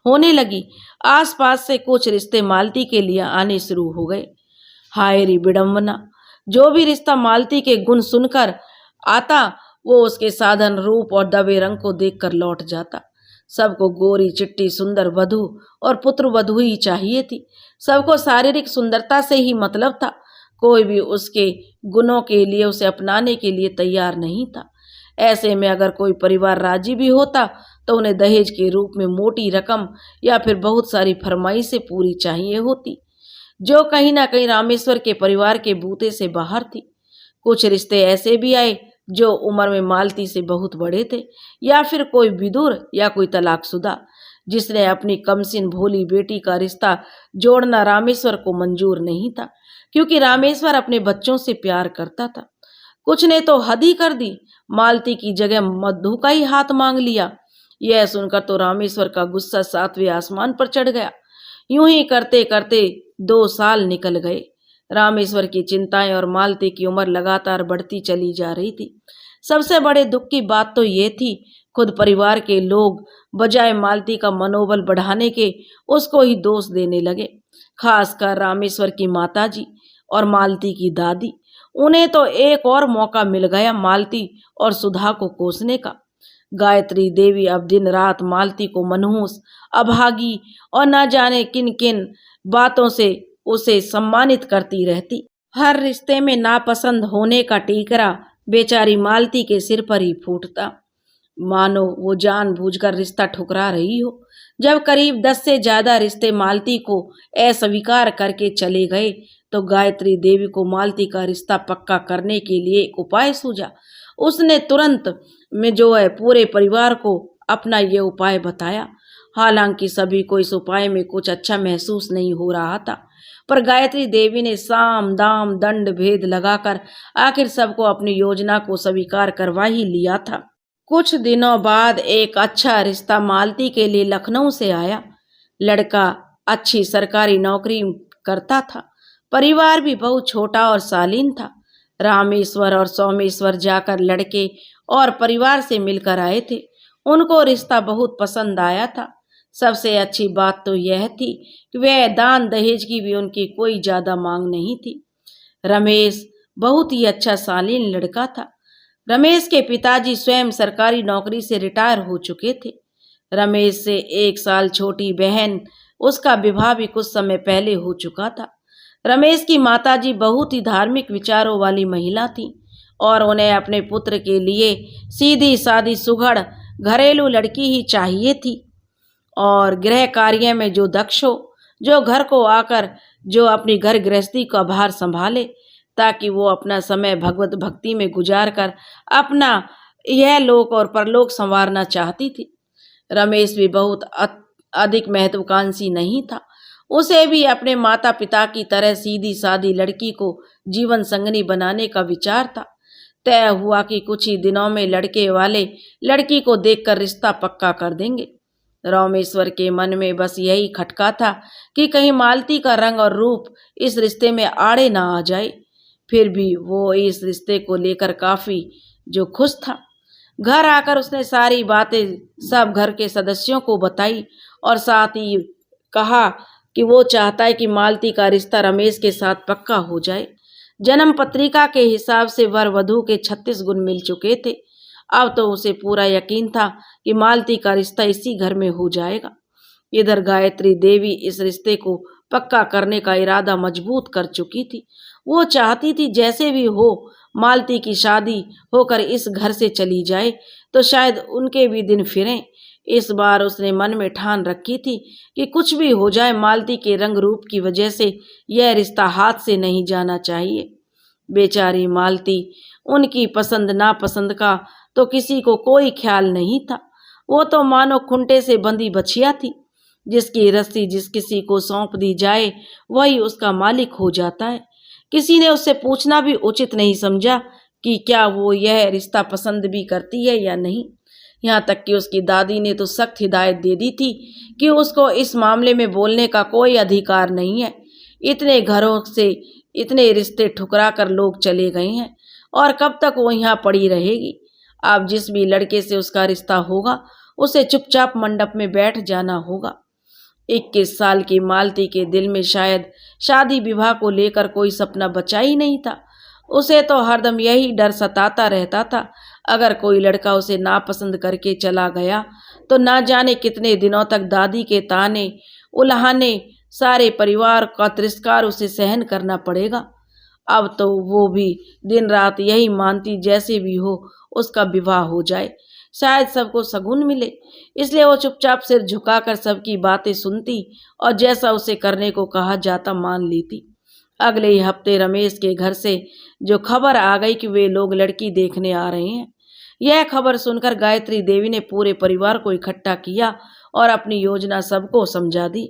होने लगी। आसपास से कुछ रिश्ते मालती के लिए आने शुरू हो गए। हाय री विडम्बना, जो भी रिश्ता मालती के गुण सुनकर आता वो उसके साधन रूप और दबे रंग को देखकर लौट जाता। सबको गोरी चिट्टी सुंदर वधू और पुत्र वधू ही चाहिए थी। सबको शारीरिक सुंदरता से ही मतलब था। कोई भी उसके गुणों के लिए उसे अपनाने के लिए तैयार नहीं था। ऐसे में अगर कोई परिवार राजी भी होता तो उन्हें दहेज के रूप में मोटी रकम या फिर बहुत सारी फरमाइशें पूरी चाहिए होती, जो कहीं ना कहीं रामेश्वर के परिवार के बूते से बाहर थी। कुछ रिश्ते ऐसे भी आए जो उम्र में मालती से बहुत बड़े थे, या फिर कोई विदुर या कोई तलाकशुदा जिसने अपनी कमसिन भोली बेटी का रिश्ता जोड़ना रामेश्वर को मंजूर नहीं था, क्योंकि रामेश्वर अपने बच्चों से प्यार करता था। कुछ ने तो हद ही कर दी, मालती की जगह मधु का ही हाथ मांग लिया। यह सुनकर तो रामेश्वर का गुस्सा 7वें आसमान पर चढ़ गया। यूं ही करते करते 2 साल निकल गए। रामेश्वर की चिंताएं और मालती की उम्र लगातार बढ़ती चली जा रही थी। सबसे बड़े दुख की बात तो ये थी, खुद परिवार के लोग बजाय मालती का मनोबल बढ़ाने के उसको ही दोष देने लगे। खासकर रामेश्वर की माताजी और मालती की दादी। उन्हें तो एक और मौका मिल गया मालती और सुधा को कोसने का। गायत्री देवी अब दिन रात मालती को मनहूस, अभागी और न जाने किन किन बातों से उसे सम्मानित करती रहती। हर रिश्ते में नापसंद होने का टीकरा बेचारी मालती के सिर पर ही फूटता, मानो वो जानबूझकर रिश्ता ठुकरा रही हो। जब करीब 10 से ज्यादा रिश्ते मालती को अस्वीकार करके चले गए तो गायत्री देवी को मालती का रिश्ता पक्का करने के लिए एक उपाय सूझा। उसने तुरंत में जो है पूरे परिवार को अपना ये उपाय बताया। हालांकि सभी को इस उपाय में कुछ अच्छा महसूस नहीं हो रहा था, पर गायत्री देवी ने साम दाम दंड भेद लगाकर आखिर सबको अपनी योजना को स्वीकार करवा ही लिया था। कुछ दिनों बाद एक अच्छा रिश्ता मालती के लिए लखनऊ से आया। लड़का अच्छी सरकारी नौकरी करता था। परिवार भी बहुत छोटा और शालीन था। रामेश्वर और सोमेश्वर जाकर लड़के और परिवार से मिलकर आए थे। उनको रिश्ता बहुत पसंद आया था। सबसे अच्छी बात तो यह थी कि वह दान दहेज की भी उनकी कोई ज्यादा मांग नहीं थी। रमेश बहुत ही अच्छा शालीन लड़का था। रमेश के पिताजी स्वयं सरकारी नौकरी से रिटायर हो चुके थे। रमेश से 1 साल छोटी बहन, उसका विवाह भी कुछ समय पहले हो चुका था। रमेश की माताजी बहुत ही धार्मिक विचारों वाली महिला थी और उन्हें अपने पुत्र के लिए सीधी सादी सुघड़ घरेलू लड़की ही चाहिए थी, और गृह कार्य में जो दक्ष हो, जो घर को आकर जो अपनी घर गृहस्थी का भार संभाले, ताकि वो अपना समय भगवत भक्ति में गुजार कर अपना यह लोक और परलोक संवारना चाहती थी। रमेश भी बहुत अधिक महत्वाकांक्षी नहीं था। उसे भी अपने माता पिता की तरह सीधी सादी लड़की को जीवन संगनी बनाने का विचार था। तय हुआ कि कुछ ही दिनों में लड़के वाले लड़की को देखकर रिश्ता पक्का कर देंगे। रामेश्वर के मन में बस यही खटका था कि कहीं मालती का रंग और रूप इस रिश्ते में आड़े ना आ जाए। फिर भी वो इस रिश्ते को लेकर काफी जो खुश था। घर आकर उसने सारी बातें सब घर के सदस्यों को बताई और साथ ही कहा कि वो चाहता है कि मालती का रिश्ता रमेश के साथ पक्का हो जाए। जन्म पत्रिका के हिसाब से वर वधू के 36 गुण मिल चुके थे। अब तो उसे पूरा यकीन था कि मालती का रिश्ता इसी घर में हो जाएगा। इधर गायत्री देवी इस रिश्ते को पक्का करने का इरादा मजबूत कर चुकी थी। वो चाहती थी जैसे भी हो मालती की शादी होकर इस घर से चली जाए तो शायद उनके भी दिन फिरें। इस बार उसने मन में ठान रखी थी कि कुछ भी हो जाए मालती के रंग रूप की वजह से यह रिश्ता हाथ से नहीं जाना चाहिए। बेचारी मालती, उनकी पसंद नापसंद का तो किसी को कोई ख्याल नहीं था। वो तो मानो खूंटे से बंधी बछिया थी, जिसकी रस्सी जिस किसी को सौंप दी जाए वही उसका मालिक हो जाता है। किसी ने उससे पूछना भी उचित नहीं समझा कि क्या वो यह रिश्ता पसंद भी करती है या नहीं। यहाँ तक कि उसकी दादी ने तो सख्त हिदायत दे दी थी कि उसको इस मामले में बोलने का कोई अधिकार नहीं है। इतने घरों से इतने रिश्ते ठुकरा कर लोग चले गए हैं और कब तक वो यहाँ पड़ी रहेगी। अब जिस भी लड़के से उसका रिश्ता होगा उसे चुपचाप मंडप में बैठ जाना होगा। 21 साल की मालती के दिल में शायद शादी विवाह को लेकर कोई सपना बचा ही नहीं था। उसे तो हरदम यही डर सताता रहता था, अगर कोई लड़का उसे नापसंद करके चला गया तो ना जाने कितने दिनों तक दादी के ताने उल्हाने, सारे परिवार का तिरस्कार उसे सहन करना पड़ेगा। अब तो वो भी दिन रात यही मानती जैसे भी हो उसका विवाह हो जाए, शायद सबको शगुन मिले। इसलिए वो चुपचाप सिर झुकाकर सबकी बातें सुनती और जैसा उसे करने को कहा जाता मान लेती। अगले ही हफ्ते रमेश के घर से जो खबर आ गई कि वे लोग लड़की देखने आ रहे हैं, यह खबर सुनकर गायत्री देवी ने पूरे परिवार को इकट्ठा किया और अपनी योजना सबको समझा दी।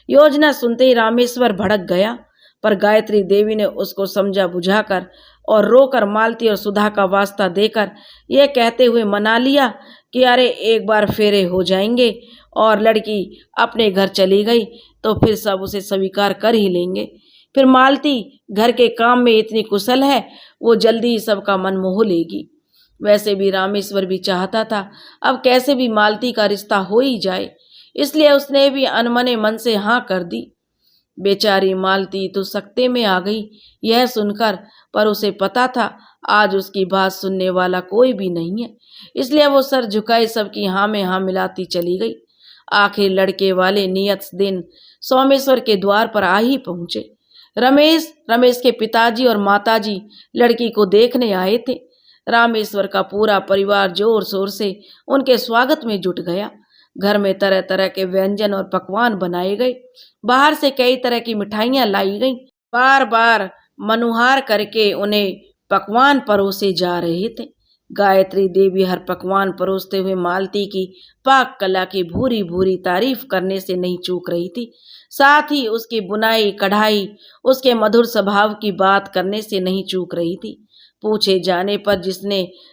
योजना सुनते ही रामेश्वर भड़क गया। पर गायत्री देवी ने उसको समझा बुझाकर और रोकर मालती और सुधा का वास्ता देकर यह कहते हुए मना लिया कि अरे एक बार फेरे हो जाएंगे और लड़की अपने घर चली गई तो फिर सब उसे स्वीकार कर ही लेंगे। फिर मालती घर के काम में इतनी कुशल है, वो जल्दी ही सबका मन मोह लेगी। वैसे भी रामेश्वर भी चाहता था अब कैसे भी मालती का रिश्ता हो ही जाए, इसलिए उसने भी अनमने मन से हाँ कर दी। बेचारी मालती तो सकते में आ गई यह सुनकर, पर उसे पता था आज उसकी बात सुनने वाला कोई भी नहीं है, इसलिए वो सर झुकाए सबकी हाँ में हाँ मिलाती चली गई। आखिर लड़के वाले नियत दिन सोमेश्वर के द्वार पर आ ही पहुंचे। रमेश के पिताजी और माताजी लड़की को देखने आए थे। रामेश्वर का पूरा परिवार जोर शोर से उनके स्वागत में जुट गया। घर में तरह तरह के व्यंजन और पकवान बनाए गए। बाहर से कई तरह की मिठाइयां लाई गईं। बार बार मनुहार करके उन्हें पकवान परोसे जा रहे थे। गायत्री देवी हर पकवान परोसते हुए मालती की पाक कला की भूरी भूरी तारीफ करने से नहीं चूक रही थी। साथ ही उसकी बुनाई कढ़ाई, उसके मधुर स्वभाव की बात करने से नहीं चूक रही थी। पूछे जाने पर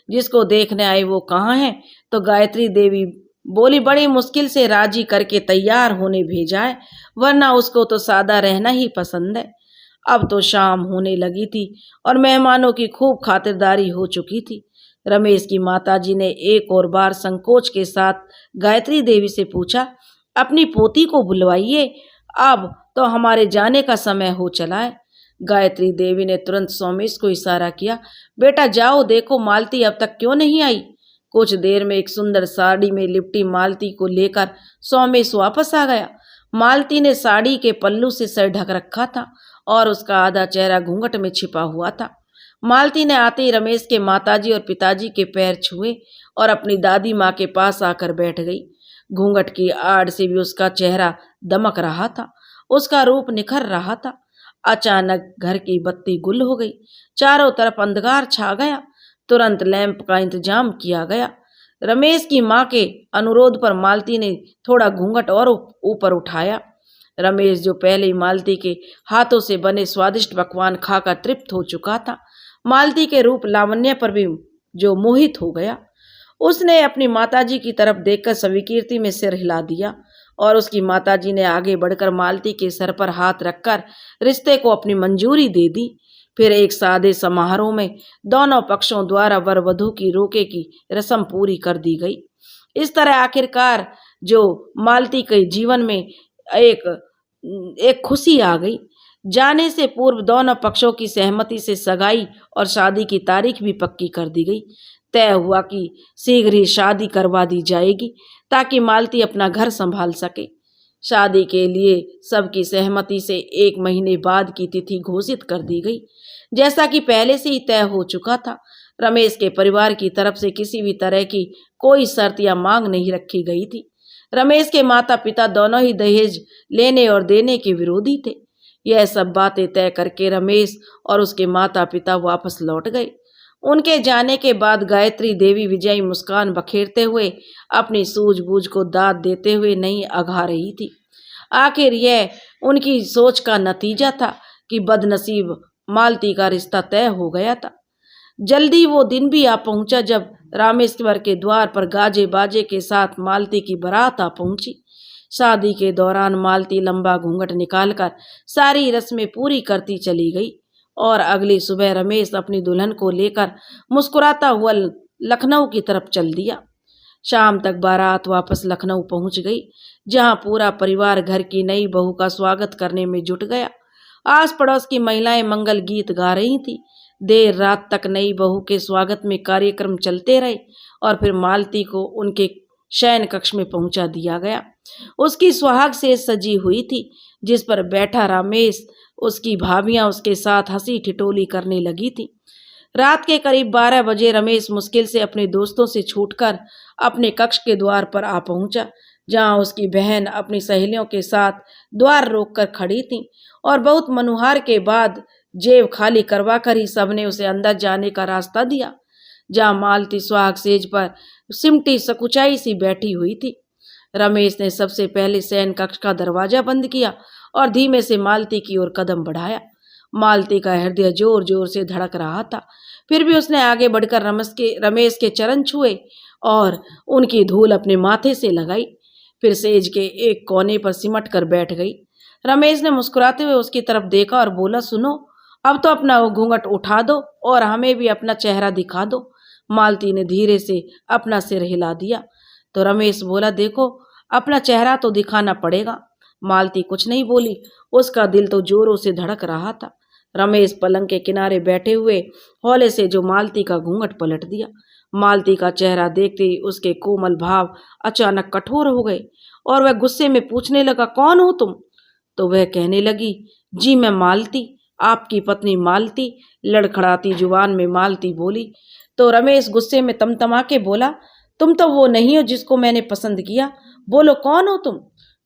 जिसको देखने आए वो कहाँ है, तो गायत्री देवी बोली बड़ी मुश्किल से राजी करके तैयार होने भेजा है, वरना उसको तो सादा रहना ही पसंद है। अब तो शाम होने लगी थी और मेहमानों की खूब खातिरदारी हो चुकी थी। रमेश की माताजी ने एक और बार संकोच के साथ गायत्री देवी से पूछा, अपनी पोती को बुलवाइए, अब तो हमारे जाने का समय हो चला है। गायत्री देवी ने तुरंत सोमेश को इशारा किया, बेटा जाओ देखो मालती अब तक क्यों नहीं आई। कुछ देर में एक सुंदर साड़ी में लिपटी मालती को लेकर सोमेश वापस आ गया। मालती ने साड़ी के पल्लू से सर ढक रखा था और उसका आधा चेहरा घूंघट में छिपा हुआ था। मालती ने आते ही रमेश के माताजी और पिताजी के पैर छुए और अपनी दादी माँ के पास आकर बैठ गई। घूंघट की आड़ से भी उसका चेहरा दमक रहा था, उसका रूप निखर रहा था। अचानक घर की बत्ती गुल हो गई, चारों तरफ अंधकार छा गया। तुरंत लैंप का इंतजाम किया गया। रमेश की माँ के अनुरोध पर मालती ने थोड़ा घूंघट और ऊपर उठाया। रमेश जो पहले ही मालती के हाथों से बने स्वादिष्ट पकवान खाकर तृप्त हो चुका था, मालती के रूप लावण्य पर भी जो मोहित हो गया। उसने अपनी माताजी की तरफ देखकर स्वीकृति में सिर हिला दिया और उसकी माताजी ने आगे बढ़कर मालती के सर पर हाथ रखकर रिश्ते को अपनी मंजूरी दे दी। फिर एक सादे समारोह में दोनों पक्षों द्वारा वर वधू की रोके की रस्म पूरी कर दी गई। इस तरह आखिरकार जो मालती के जीवन में एक खुशी आ गई। जाने से पूर्व दोनों पक्षों की सहमति से सगाई और शादी की तारीख भी पक्की कर दी गई। तय हुआ कि शीघ्र ही शादी करवा दी जाएगी ताकि मालती अपना घर संभाल सके। शादी के लिए सबकी सहमति से 1 महीने बाद की तिथि घोषित कर दी गई, जैसा कि पहले से ही तय हो चुका था। रमेश के परिवार की तरफ से किसी भी तरह की कोई शर्त या मांग नहीं रखी गई थी। रमेश के माता पिता दोनों ही दहेज लेने और देने के विरोधी थे। यह सब बातें तय करके रमेश और उसके माता पिता वापस लौट गए। उनके जाने के बाद गायत्री देवी विजयी मुस्कान बखेरते हुए अपनी सूझबूझ को दाद देते हुए नहीं अघा रही थी। आखिर यह उनकी सोच का नतीजा था कि बदनसीब मालती का रिश्ता तय हो गया था। जल्दी वो दिन भी आ पहुंचा जब रामेश्वर के द्वार पर गाजे बाजे के साथ मालती की बारात आ पहुंची। शादी के दौरान मालती लंबा घूंघट निकालकर सारी रस्में पूरी करती चली गई और अगली सुबह रमेश अपनी दुल्हन को लेकर मुस्कुराता हुआ लखनऊ की तरफ चल दिया। शाम तक बारात वापस लखनऊ पहुंच गई, जहां पूरा परिवार घर की नई बहू का स्वागत करने में जुट गया। आस पड़ोस की महिलाएं मंगल गीत गा रही थी। देर रात तक नई बहू के स्वागत में कार्यक्रम चलते रहे और फिर मालती को उनके शयन कक्ष में पहुंचा दिया गया। उसकी सुहाग से सजी हुई थी, जिस पर बैठा रमेश, उसकी भाभियां उसके साथ हंसी ठिठोली करने लगी थी। रात के करीब 12 बजे रमेश मुश्किल से अपने दोस्तों से छूटकर अपने कक्ष के द्वार पर आ पहुंचा, जहां उसकी बहन अपनी सहेलियों के साथ द्वार रोककर खड़ी थी और बहुत मनुहार के बाद जेब खाली करवाकर ही सबने उसे अंदर जाने का रास्ता दिया। जहां मालती सुहाग सेज पर सिमटी सकुचाई सी बैठी हुई थी। रमेश ने सबसे पहले शयन कक्ष का दरवाजा बंद किया और धीमे से मालती की ओर कदम बढ़ाया। मालती का हृदय जोर जोर से धड़क रहा था। फिर भी उसने आगे बढ़कर रमेश के चरण छुए और उनकी धूल अपने माथे से लगाई। फिर सेज के एक कोने पर सिमट कर बैठ गई। रमेश ने मुस्कुराते हुए उसकी तरफ देखा और बोला, सुनो, अब तो अपना वो घूंघट उठा दो और हमें भी अपना चेहरा दिखा दो। मालती ने धीरे से अपना सिर हिला दिया। तो रमेश बोला, देखो, अपना चेहरा तो दिखाना पड़ेगा। मालती कुछ नहीं बोली, उसका दिल तो जोरों से धड़क रहा था। रमेश पलंग के किनारे बैठे हुए हौले से जो मालती का घूंघट पलट दिया। मालती का चेहरा देखते ही उसके कोमल भाव अचानक कठोर हो गए और वह गुस्से में पूछने लगा, कौन हो तुम? तो वह कहने लगी, जी मैं मालती, आपकी पत्नी मालती। लड़खड़ाती जुबान में मालती बोली। तो रमेश गुस्से में तमतमा के बोला, तुम तो वो नहीं हो जिसको मैंने पसंद किया, बोलो कौन हो तुम?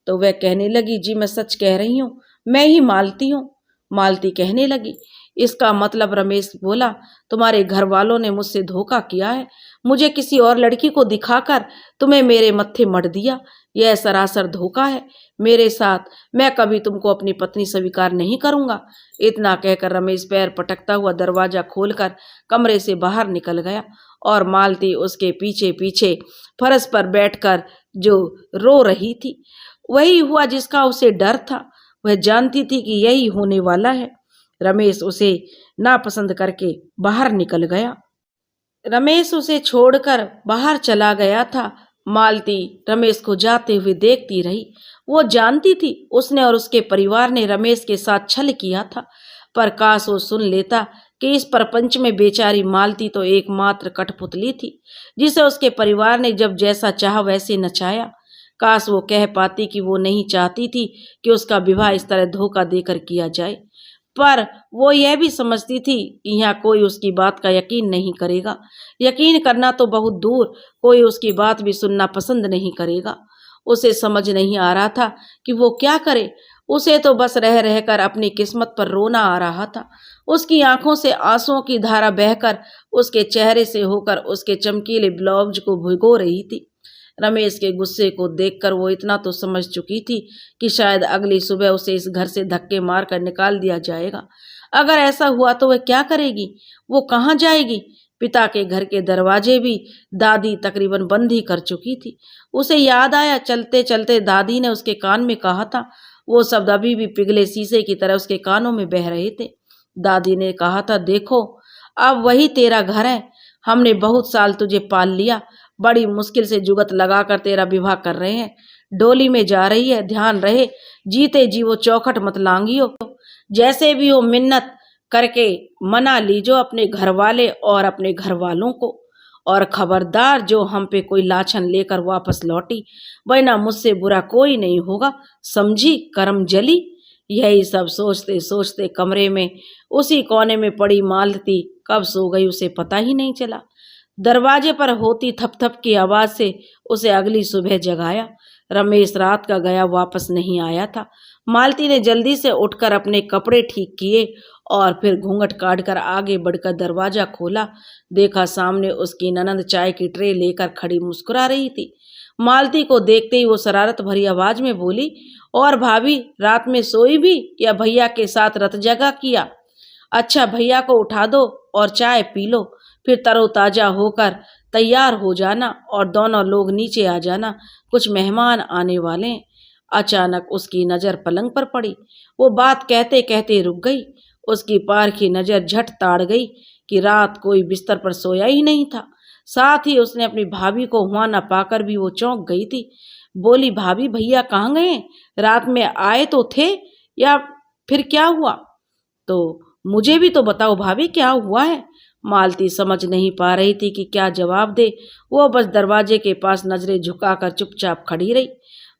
तो वह कहने लगी, जी मैं सच कह रही हूँ, मैं ही मालती हूँ। मालती कहने लगी, इसका मतलब? रमेश बोला, तुम्हारे घर वालों ने मुझसे धोखा किया है, मुझे किसी और लड़की को दिखाकर तुम्हें मेरे मत्थे मढ़ दिया। यह सरासर धोखा है मेरे साथ। मैं कभी तुमको अपनी पत्नी स्वीकार नहीं करूंगा। इतना कहकर रमेश पैर पटकता हुआ दरवाजा खोलकर कमरे से बाहर निकल गया और मालती उसके पीछे पीछे फर्श पर बैठकर जो रो रही थी। वही हुआ जिसका उसे डर था। वह जानती थी कि यही होने वाला है। रमेश उसे नापसंद करके बाहर निकल गया। रमेश उसे छोड़कर बाहर चला गया था। मालती रमेश को जाते हुए देखती रही। वो जानती थी उसने और उसके परिवार ने रमेश के साथ छल किया था, पर काश वो सुन लेता कि इस प्रपंच में बेचारी मालती तो एकमात्र कठपुतली थी जिसे उसके परिवार ने जब जैसा चाहा वैसे नचाया। काश वो कह पाती कि वो नहीं चाहती थी कि उसका विवाह इस तरह धोखा देकर किया जाए, पर वो यह भी समझती थी कि यहाँ कोई उसकी बात का यकीन नहीं करेगा। यकीन करना तो बहुत दूर, कोई उसकी बात भी सुनना पसंद नहीं करेगा। उसे समझ नहीं आ रहा था कि वो क्या करे। उसे तो बस रह रहकर अपनी किस्मत पर रोना आ रहा था। उसकी आंखों से आंसुओं की धारा बहकर उसके चेहरे से होकर उसके चमकीले ब्लाउज को भिगो रही थी। रमेश के गुस्से को देखकर वो इतना तो समझ चुकी थी कि शायद अगली सुबह उसे इस घर से धक्के मारकर निकाल दिया जाएगा। अगर ऐसा हुआ तो वह क्या करेगी? वो कहाँ जाएगी? पिता के घर के दरवाजे भी दादी तकरीबन बंद ही कर चुकी थी। उसे याद आया, चलते चलते दादी ने उसके कान में कहा था। वो शब्द अभी भी पिघले शीशे की तरह उसके कानों में बह रहे थे। दादी ने कहा था, देखो, अब वही तेरा घर है। हमने बहुत साल तुझे पाल लिया, बड़ी मुश्किल से जुगत लगाकर तेरा विवाह कर रहे हैं। डोली में जा रही है, ध्यान रहे, जीते जी वो चौखट मत लांगियो। जैसे भी हो मिन्नत करके मना लीजो अपने घर वाले और अपने घर वालों को। और खबरदार जो हम पे कोई लाछन लेकर वापस लौटी, वरना मुझसे बुरा कोई नहीं होगा, समझी करम जली। यही सब सोचते सोचते कमरे में उसी कोने में पड़ी मालती कब सो गई उसे पता ही नहीं चला। दरवाजे पर होती थपथप की आवाज से उसे अगली सुबह जगाया। रमेश रात का गया वापस नहीं आया था। मालती ने जल्दी से उठकर अपने कपड़े ठीक किए और फिर घूंघट काटकर आगे बढ़कर दरवाजा खोला। देखा सामने उसकी ननंद चाय की ट्रे लेकर खड़ी मुस्कुरा रही थी। मालती को देखते ही वो शरारत भरी आवाज में बोली, और भाभी, रात में सोई भी या भैया के साथ रत जगा किया? अच्छा, भैया को उठा दो और चाय पी लो, फिर तरोताजा होकर तैयार हो जाना और दोनों लोग नीचे आ जाना, कुछ मेहमान आने वाले हैं। अचानक उसकी नज़र पलंग पर पड़ी। वो बात कहते कहते रुक गई। उसकी पारखी नज़र झट ताड़ गई कि रात कोई बिस्तर पर सोया ही नहीं था। साथ ही उसने अपनी भाभी को हुआ न पाकर भी वो चौंक गई थी। बोली, भाभी, भैया कहाँ गए? रात में आए तो थे या फिर क्या हुआ? तो मुझे भी तो बताओ भाभी, क्या हुआ है? मालती समझ नहीं पा रही थी कि क्या जवाब दे। वो बस दरवाजे के पास नजरें झुकाकर चुपचाप खड़ी रही।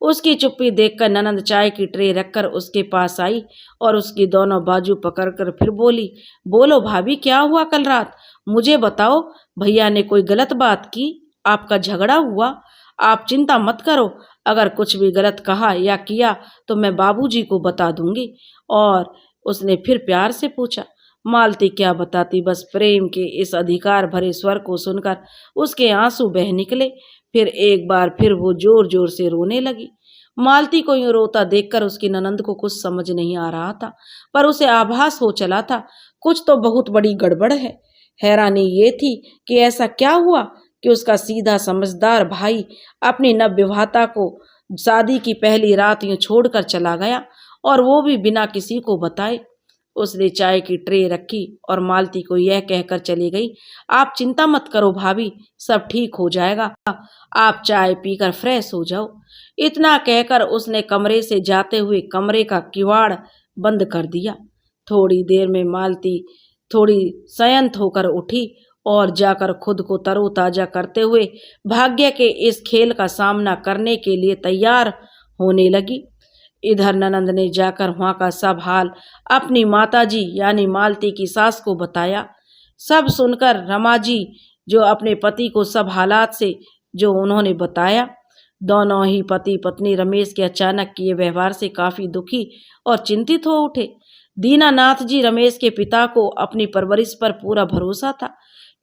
उसकी चुप्पी देखकर ननंद चाय की ट्रे रखकर उसके पास आई और उसकी दोनों बाजू पकड़कर फिर बोली, बोलो भाभी, क्या हुआ कल रात? मुझे बताओ, भैया ने कोई गलत बात की? आपका झगड़ा हुआ? आप चिंता मत करो, अगर कुछ भी गलत कहा या किया तो मैं बाबूजी को बता दूंगी। और उसने फिर प्यार से पूछा। मालती क्या बताती, बस प्रेम के इस अधिकार भरे स्वर को सुनकर उसके आंसू बह निकले। फिर एक बार फिर वो जोर जोर से रोने लगी मालती को यूं रोता देखकर उसकी ननंद को कुछ समझ नहीं आ रहा था, पर उसे आभास हो चला था कुछ तो बहुत बड़ी गड़बड़ है। हैरानी ये थी कि ऐसा क्या हुआ कि उसका सीधा समझदार भाई अपनी नवविवाहिता को शादी की पहली रात यूं छोड़कर चला गया, और वो भी बिना किसी को बताए। उसने चाय की ट्रे रखी और मालती को यह कहकर चली गई, आप चिंता मत करो भाभी, सब ठीक हो जाएगा, आप चाय पीकर फ्रेश हो जाओ। इतना कहकर उसने कमरे से जाते हुए कमरे का किवाड़ बंद कर दिया। थोड़ी देर में मालती थोड़ी संयत होकर उठी और जाकर खुद को तरोताजा करते हुए भाग्य के इस खेल का सामना करने के लिए तैयार होने लगी। इधर ननंद ने जाकर वहां का सब हाल अपनी माताजी यानी मालती की सास को बताया। सब सुनकर रमा जी, जो अपने पति को सब हालात से जो उन्होंने बताया, दोनों ही पति पत्नी रमेश के अचानक किए व्यवहार से काफी दुखी और चिंतित हो उठे। दीनानाथ जी रमेश के पिता को अपनी परवरिश पर पूरा भरोसा था,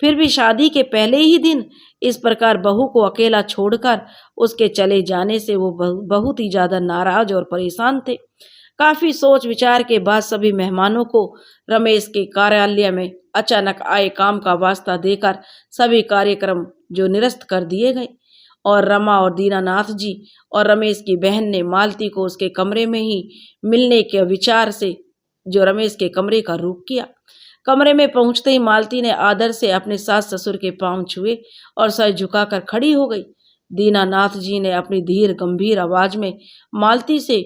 फिर भी शादी के पहले ही दिन इस प्रकार बहू को अकेला छोड़कर उसके चले जाने से वो बहुत ही ज्यादा नाराज और परेशान थे। काफी सोच विचार के बाद सभी मेहमानों को रमेश के कार्यालय में अचानक आए काम का वास्ता देकर सभी कार्यक्रम जो निरस्त कर दिए गए, और रमा और दीनानाथ जी और रमेश की बहन ने मालती को उसके कमरे में ही मिलने के विचार से जो रमेश के कमरे का रुख किया। कमरे में पहुंचते ही मालती ने आदर से अपने सास ससुर के पांव छुए और सर झुकाकर खड़ी हो गई। दीनानाथ जी ने अपनी धीर गंभीर आवाज में मालती से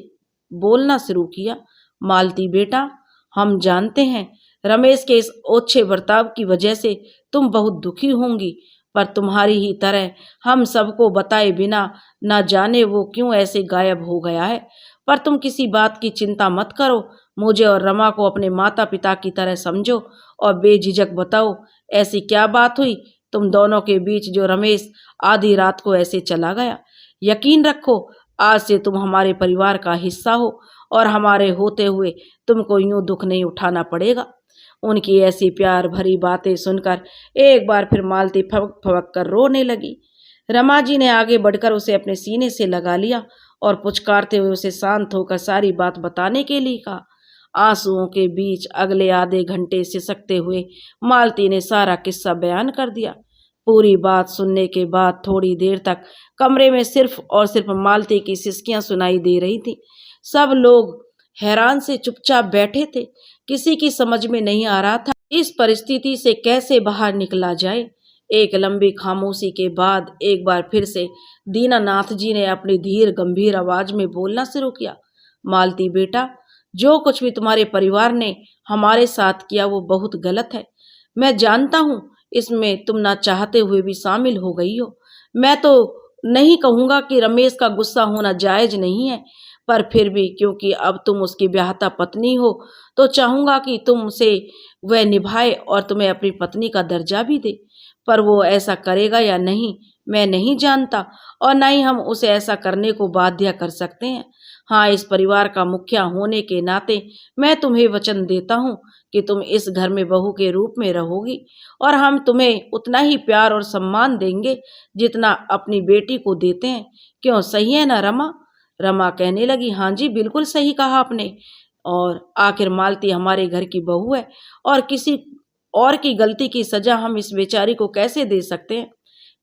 बोलना शुरू किया, मालती बेटा, हम जानते हैं रमेश के इस ओछे बर्ताव की वजह से तुम बहुत दुखी होंगी, पर तुम्हारी ही तरह हम सबको बताए बिना न जाने वो क्यों ऐसे गायब हो गया है। पर तुम किसी बात की चिंता मत करो, मुझे और रमा को अपने माता पिता की तरह समझो और बेझिझक बताओ ऐसी क्या बात हुई तुम दोनों के बीच जो रमेश आधी रात को ऐसे चला गया। यकीन रखो आज से तुम हमारे परिवार का हिस्सा हो और हमारे होते हुए तुमको यूं दुख नहीं उठाना पड़ेगा। उनकी ऐसी प्यार भरी बातें सुनकर एक बार फिर मालती फवक फवक कर रोने लगी। रमा जी ने आगे बढ़कर उसे अपने सीने से लगा लिया और पुचकारते हुए उसे शांत होकर सारी बात बताने के लिए कहा। आंसुओं के बीच अगले आधे घंटे सिसकते हुए मालती ने सारा किस्सा बयान कर दिया। पूरी बात सुनने के बाद थोड़ी देर तक कमरे में सिर्फ और सिर्फ मालती की सिसकियां सुनाई दे रही थी। सब लोग हैरान से चुपचाप बैठे थे, किसी की समझ में नहीं आ रहा था इस परिस्थिति से कैसे बाहर निकला जाए। एक लंबी खामोशी के बाद एक बार फिर से दीनानाथ जी ने अपनी धीर गंभीर आवाज में बोलना शुरू किया, मालती बेटा, जो कुछ भी तुम्हारे परिवार ने हमारे साथ किया वो बहुत गलत है। मैं जानता हूँ इसमें तुम ना चाहते हुए भी शामिल हो गई हो। मैं तो नहीं कहूँगा कि रमेश का गुस्सा होना जायज नहीं है, पर फिर भी क्योंकि अब तुम उसकी ब्याहता पत्नी हो तो चाहूँगा कि तुम उसे वह निभाए और तुम्हें अपनी पत्नी का दर्जा भी दे। पर वो ऐसा करेगा या नहीं मैं नहीं जानता, और न ही हम उसे ऐसा करने को बाध्य कर सकते हैं। हाँ, इस परिवार का मुखिया होने के नाते मैं तुम्हें वचन देता हूँ कि तुम इस घर में बहू के रूप में रहोगी और हम तुम्हें उतना ही प्यार और सम्मान देंगे जितना अपनी बेटी को देते हैं। क्यों, सही है ना रमा? रमा कहने लगी, हाँ जी, बिल्कुल सही कहा आपने। और आखिर मालती हमारे घर की बहू है और किसी और की गलती की सजा हम इस बेचारी को कैसे दे सकते हैं।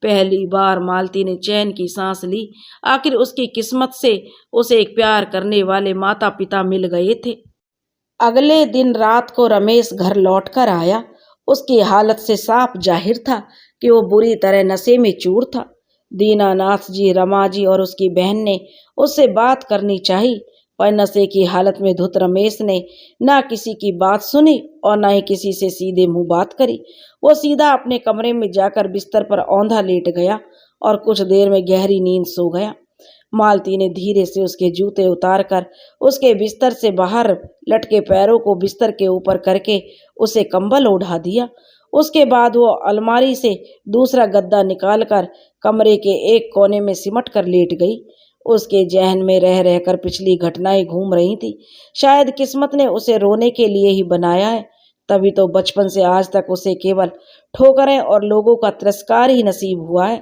पहली बार मालती ने चैन की सांस ली। आखिर उसकी किस्मत से उसे एक प्यार करने वाले माता पिता मिल गए थे। अगले दिन रात को रमेश घर लौटकर आया। उसकी हालत से साफ जाहिर था कि वो बुरी तरह नशे में चूर था। दीनानाथ जी, रमा जी और उसकी बहन ने उससे बात करनी चाहिए, पर नशे की हालत में धुत रमेश ने ना किसी की बात सुनी और ना ही किसी से सीधे मुंह बात करी। वो सीधा अपने कमरे में जाकर बिस्तर पर औंधा लेट गया और कुछ देर में गहरी नींद सो गया। मालती ने धीरे से उसके जूते उतारकर उसके बिस्तर से बाहर लटके पैरों को बिस्तर के ऊपर करके उसे कंबल ओढ़ा दिया। उसके बाद वो अलमारी से दूसरा गद्दा निकालकर कमरे के एक कोने में सिमट कर लेट गई। उसके जहन में रह रहकर पिछली घटनाएं घूम रही थी। शायद किस्मत ने उसे रोने के लिए ही बनाया है, तभी तो बचपन से आज तक उसे केवल ठोकरें और लोगों का तिरस्कार ही नसीब हुआ है।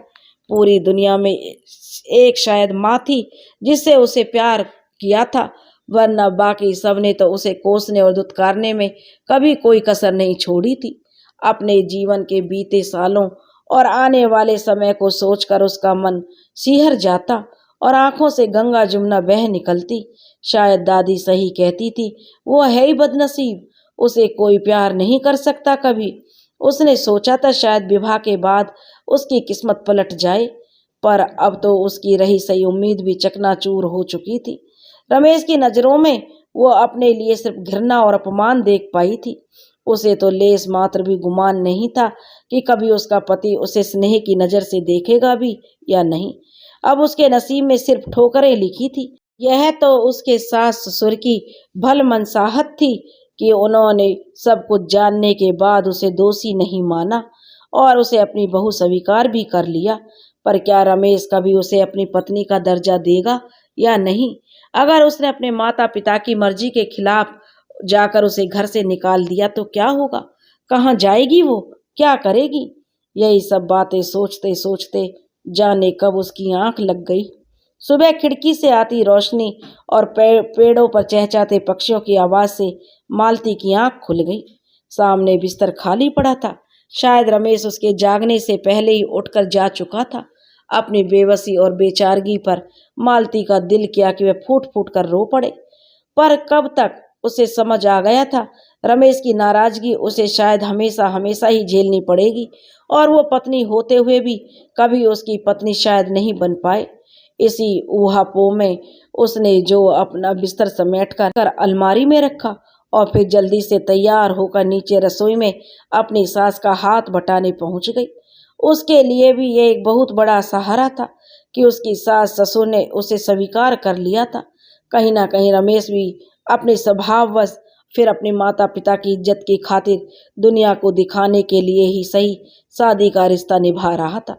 पूरी दुनिया में एक शायद माँ थी जिससे उसे प्यार किया था, वरना बाकी सबने तो उसे कोसने और दुत्कारने में कभी कोई कसर नहीं छोड़ी थी। अपने जीवन के बीते सालों और आने वाले समय को सोचकर उसका मन सिहर जाता और आंखों से गंगा जमुना बह निकलती। शायद दादी सही कहती थी, वो है ही बदनसीब, उसे कोई प्यार नहीं कर सकता कभी। उसने सोचा था शायद विवाह के बाद उसकी किस्मत पलट जाए, पर अब तो उसकी रही सही उम्मीद भी चकनाचूर हो चुकी थी। रमेश की नजरों में वो अपने लिए सिर्फ घृणा और अपमान देख पाई थी। उसे तो लेस मात्र भी गुमान नहीं था कि कभी उसका पति उसे स्नेह की नजर से देखेगा भी या नहीं। अब उसके नसीब में सिर्फ ठोकरें लिखी थी। यह तो उसके सास ससुर की भल मनसाहत थी कि उन्होंने सब कुछ जानने के बाद उसे दोषी नहीं माना और उसे अपनी बहू स्वीकार भी कर लिया। पर क्या रमेश कभी उसे अपनी पत्नी का दर्जा देगा या नहीं? अगर उसने अपने माता पिता की मर्जी के खिलाफ जाकर उसे घर से निकाल दिया तो क्या होगा? कहाँ जाएगी वो? क्या करेगी? यही सब बातें सोचते सोचते जाने कब उसकी आंख लग गई। सुबह खिड़की से आती रोशनी और पेड़ों पर चहचहाते पक्षियों की आवाज से मालती की आंख खुल गई। सामने बिस्तर खाली पड़ा था। शायद रमेश उसके जागने से पहले ही उठकर जा चुका था। अपनी बेबसी और बेचारगी पर मालती का दिल किया कि वह फूट फूट कर रो पड़े, पर कब तक? उसे समझ आ गया था रमेश की नाराजगी उसे शायद हमेशा हमेशा ही झेलनी पड़ेगी और वो पत्नी होते हुए भी कभी उसकी पत्नी शायद नहीं बन पाए। इसी ऊहापोह में उसने जो अपना बिस्तर समेट कर अलमारी में रखा और फिर जल्दी से तैयार होकर नीचे रसोई में अपनी सास का हाथ बटाने पहुंच गई। उसके लिए भी ये एक बहुत बड़ा सहारा था कि उसकी सास ससुर ने उसे स्वीकार कर लिया था। कहीं ना कहीं रमेश भी अपने स्वभाववश फिर अपने माता पिता की इज्जत की खातिर दुनिया को दिखाने के लिए ही सही शादी का रिश्ता निभा रहा था।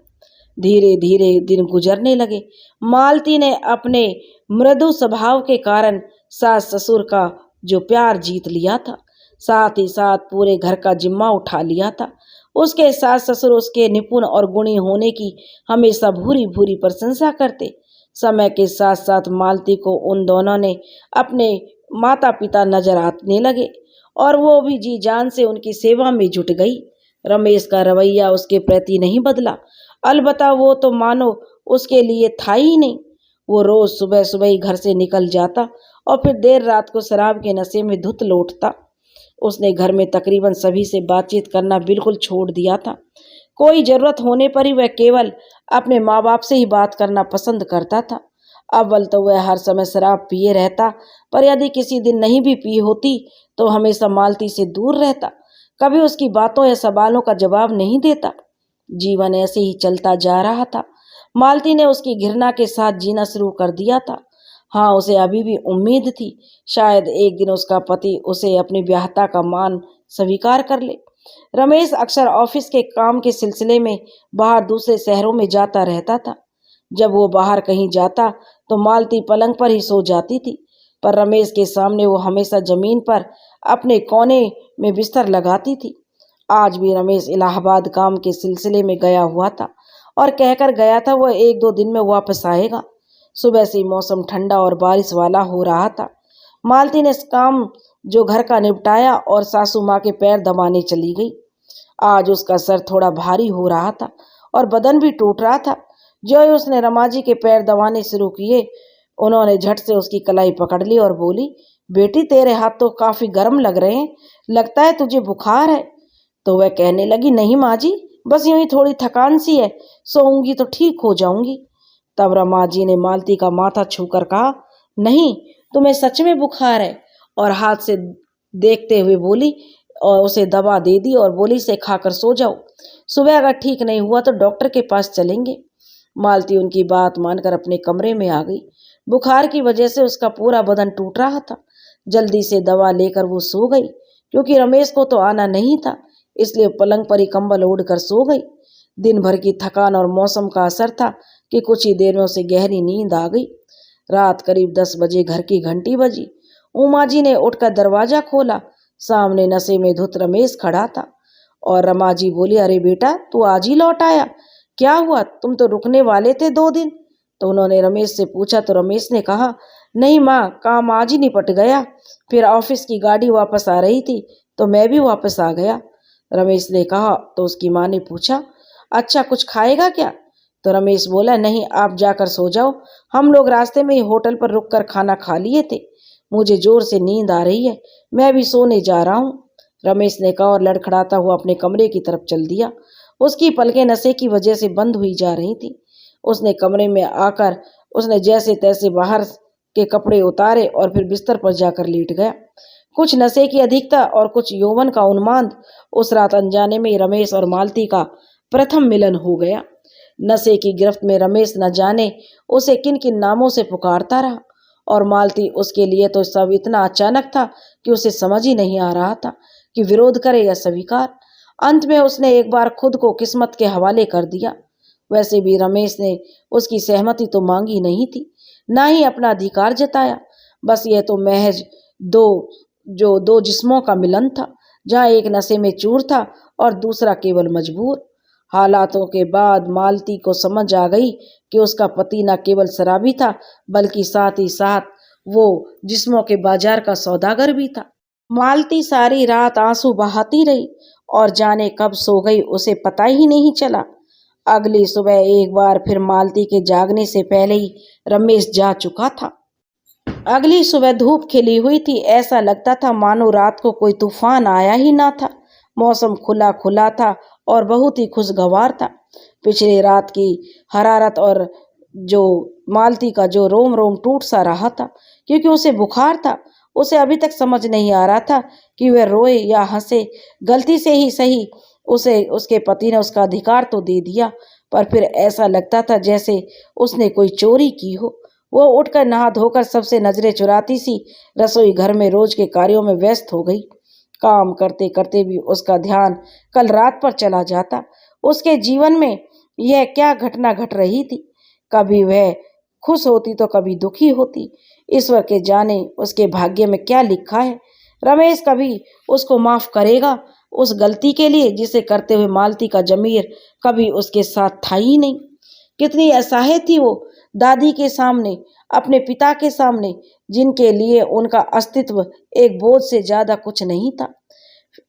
धीरे धीरे दिन गुजरने लगे। मालती ने अपने मृदु स्वभाव के कारण सास ससुर का जो प्यार जीत लिया था, साथ ही साथ पूरे घर का जिम्मा उठा लिया था। उसके सास ससुर उसके निपुण और गुणी होने की हमेशा भूरी भूरी प्रशंसा करते। समय के साथ साथ मालती को उन दोनों ने अपने माता पिता नजर आने लगे और वो भी जी जान से उनकी सेवा में जुट गई। रमेश का रवैया उसके प्रति नहीं बदला, अलबत्ता वो तो मानो उसके लिए था ही नहीं। वो रोज सुबह सुबह ही घर से निकल जाता और फिर देर रात को शराब के नशे में धुत लौटता। उसने घर में तकरीबन सभी से बातचीत करना बिल्कुल छोड़ दिया था। कोई जरूरत होने पर ही वह केवल अपने माँ बाप से ही बात करना पसंद करता था। अव्वल तो वह हर समय शराब पिए रहता, पर यदि किसी दिन नहीं भी पी होती तो हमेशा मालती से दूर रहता, कभी उसकी बातों या सवालों का जवाब नहीं देता। जीवन ऐसे ही चलता जा रहा था। मालती ने उसकी घृणा के साथ जीना शुरू कर दिया था। हाँ, उसे अभी भी उम्मीद थी शायद एक दिन उसका पति उसे अपनी ब्याहता का मान स्वीकार कर ले। रमेश अक्सर ऑफिस के काम के सिलसिले में बाहर दूसरे शहरों में जाता रहता था। जब वो बाहर कहीं जाता तो मालती पलंग पर ही सो जाती थी, पर रमेश के सामने वो हमेशा जमीन पर अपने कोने में बिस्तर लगाती थी। आज भी रमेश इलाहाबाद काम के सिलसिले में गया हुआ था और कहकर गया था वह 1-2 दिन में वापस आएगा। सुबह से मौसम ठंडा और बारिश वाला हो रहा था। मालती ने काम जो घर का निपटाया और सासू माँ के पैर दबाने चली गई। आज उसका सर थोड़ा भारी हो रहा था और बदन भी टूट रहा था। जो ही उसने रमाजी के पैर दबाने शुरू किए, उन्होंने झट से उसकी कलाई पकड़ ली और बोली, बेटी तेरे हाथ तो काफी गर्म लग रहे हैं, लगता है तुझे बुखार है। तो वह कहने लगी, नहीं माँ जी, बस यूं ही थोड़ी थकान सी है, सोऊंगी तो ठीक हो जाऊंगी। तब रमा जी ने मालती का माथा छूकर कहा, नहीं, तुम्हें सच में बुखार है, और हाथ से देखते हुए बोली और उसे दवा दे दी और बोली, से खाकर सो जाओ, सुबह अगर ठीक नहीं हुआ तो डॉक्टर के पास चलेंगे। मालती उनकी बात मानकर अपने कमरे में आ गई। बुखार की वजह से उसका पूरा बदन टूट रहा था। जल्दी से दवा लेकर वो सो गई। क्योंकि रमेश को तो आना नहीं था, इसलिए पलंग पर ही कंबल ओढ़कर सो गई। दिन भर की थकान और मौसम का असर था कि कुछ ही देर में उसे गहरी नींद आ गई। रात करीब 10 बजे घर की घंटी बजी। उमा जी ने उठकर दरवाजा खोला। सामने नशे में धुत रमेश खड़ा था और रमा जी बोली, अरे बेटा, तू आज ही लौट आया, क्या हुआ, तुम तो रुकने वाले थे 2 दिन। तो उन्होंने रमेश से पूछा तो रमेश ने कहा, नहीं माँ, काम आज ही निपट गया। फिर ऑफिस की गाड़ी वापस आ रही थी तो मैं भी वापस आ गया। रमेश ने कहा। तो उसकी माँ ने पूछा, अच्छा कुछ खाएगा क्या? तो रमेश बोला, नहीं आप जाकर सो जाओ, हम लोग रास्ते में ही होटल पर रुककर खाना खा लिए थे। मुझे जोर से नींद आ रही है, मैं भी सोने जा रहा हूँ। रमेश ने कहा और लड़खड़ाता हुआ अपने कमरे की तरफ चल दिया। उसकी पलकें नशे की वजह से बंद हुई जा रही थी। उसने कमरे में आकर उसने जैसे तैसे बाहर के कपड़े उतारे और फिर बिस्तर पर जाकर लेट गया। कुछ नशे की अधिकता और कुछ यौवन का उन्माद। उस रात अनजाने में रमेश और मालती का प्रथम मिलन हो गया। नशे की गिरफ्त में रमेश न जाने उसे किन किन नामों से पुकारता रहा और मालती उसके लिए तो सब इतना अचानक था कि उसे समझ ही नहीं आ रहा था कि विरोध करे या स्वीकार। अंत में उसने एक बार खुद को किस्मत के हवाले कर दिया। वैसे भी रमेश ने उसकी सहमति तो मांगी नहीं थी, ना ही अपना अधिकार जताया। बस यह तो महज दो जिस्मों का मिलन था, जहाँ एक नशे में चूर था और दूसरा केवल मजबूर। हालातों के बाद मालती को समझ आ गई कि उसका पति न केवल शराबी था बल्कि साथ ही साथ वो जिस्मों के बाजार का सौदागर भी था। मालती सारी रात आंसू बहाती रही और जाने कब सो गई उसे पता ही नहीं चला। अगली सुबह एक बार फिर मालती के जागने से पहले ही रमेश जा चुका था। अगली सुबह धूप खिली हुई थी, ऐसा लगता था मानो रात को कोई तूफान आया ही ना था। मौसम खुला खुला था और बहुत ही खुशगवार था। पिछले रात की हरारत और जो मालती का जो रोम रोम टूट सा रहा था, क्योंकि उसे बुखार था। उसे अभी तक समझ नहीं आ रहा था कि वह रोए या हंसे। गलती से ही सही, उसे उसके पति ने उसका अधिकार तो दे दिया, पर फिर ऐसा लगता था जैसे उसने कोई चोरी की हो। वो उठकर नहा धोकर सबसे नजरें चुराती सी रसोई घर में रोज के कार्यों में व्यस्त हो गई। काम करते करते भी उसका ध्यान कल रात पर चला जाता। उसके जीवन में यह क्या घटना घट रही थी। कभी वह खुश होती तो कभी दुखी होती। ईश्वर के जाने उसके भाग्य में क्या लिखा है। रमेश कभी उसको माफ करेगा उस गलती के लिए जिसे करते हुए मालती का जमीर कभी उसके साथ था ही नहीं। कितनी असहाय थी वो दादी के सामने, अपने पिता के सामने, जिनके लिए उनका अस्तित्व एक बोझ से ज्यादा कुछ नहीं था।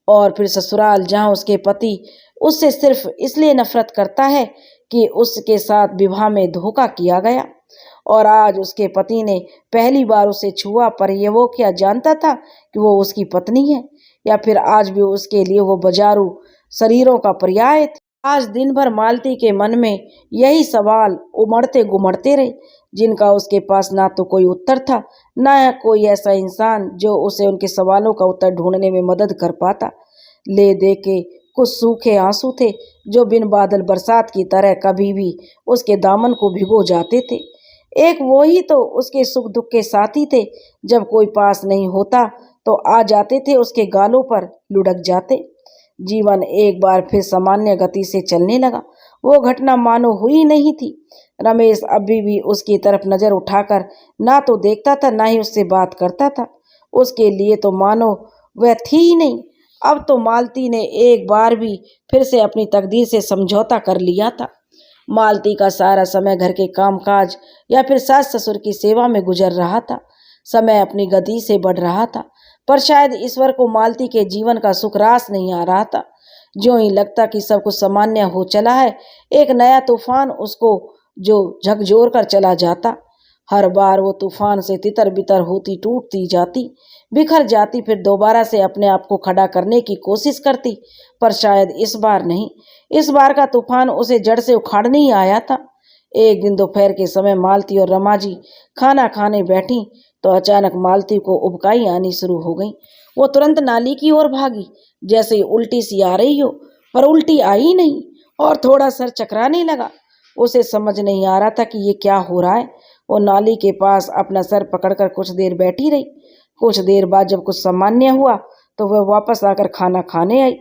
और फिर ससुराल, जहाँ उसके पति उससे सिर्फ इसलिए नफरत करता है कि उसके साथ विवाह में धोखा किया गया। और आज उसके पति ने पहली बार उसे छुआ, पर ये वो क्या जानता था कि वो उसकी पत्नी है, या फिर आज भी उसके लिए वो बाजारू शरीरों का पर्याय थी। आज दिन भर मालती के मन में यही सवाल उमड़ते गुमड़ते रहे, जिनका उसके पास ना तो कोई उत्तर था, ना कोई ऐसा इंसान जो उसे उनके सवालों का उत्तर ढूंढने में मदद कर पाता। ले दे के कुछ सूखे आंसू थे जो बिन बादल बरसात की तरह कभी भी उसके दामन को भिगो जाते थे। एक वो ही तो उसके सुख दुख के साथी थे। जब कोई पास नहीं होता तो आ जाते थे उसके गालों पर लुढ़क जाते। जीवन एक बार फिर सामान्य गति से चलने लगा। वो घटना मानो हुई नहीं थी। रमेश अभी भी उसकी तरफ नजर उठाकर ना तो देखता था, ना ही उससे बात करता था। उसके लिए तो मानो वह थी ही नहीं। अब तो मालती ने एक बार भी फिर से अपनी तकदीर से समझौता कर लिया था। मालती का सारा समय घर के कामकाज या फिर सास ससुर की सेवा में गुजर रहा था। समय अपनी गति से बढ़ रहा था, पर शायद ईश्वर को मालती के जीवन का सुख रास नहीं आ रहा था। जो ही लगता कि सब कुछ सामान्य हो चला है, एक नया तूफान उसको जो झकझोर कर चला जाता। हर बार वो तूफान से तितर बितर होती, टूटती जाती, बिखर जाती, फिर दोबारा से अपने आप को खड़ा करने की कोशिश करती। पर शायद इस बार नहीं। इस बार का तूफान उसे जड़ से उखाड़ने ही आया था। एक दिन दोपहर के समय मालती और रमाजी खाना खाने बैठी तो अचानक मालती को उबकाई आनी शुरू हो गई। वो तुरंत नाली की ओर भागी, जैसे उल्टी सी आ रही हो, पर उल्टी आई नहीं और थोड़ा सर चकराने लगा। उसे समझ नहीं आ रहा था कि ये क्या हो रहा है। वो नाली के पास अपना सर पकड़कर कुछ देर बैठी रही। कुछ देर बाद जब कुछ सामान्य हुआ तो वह वापस आकर खाना खाने आई।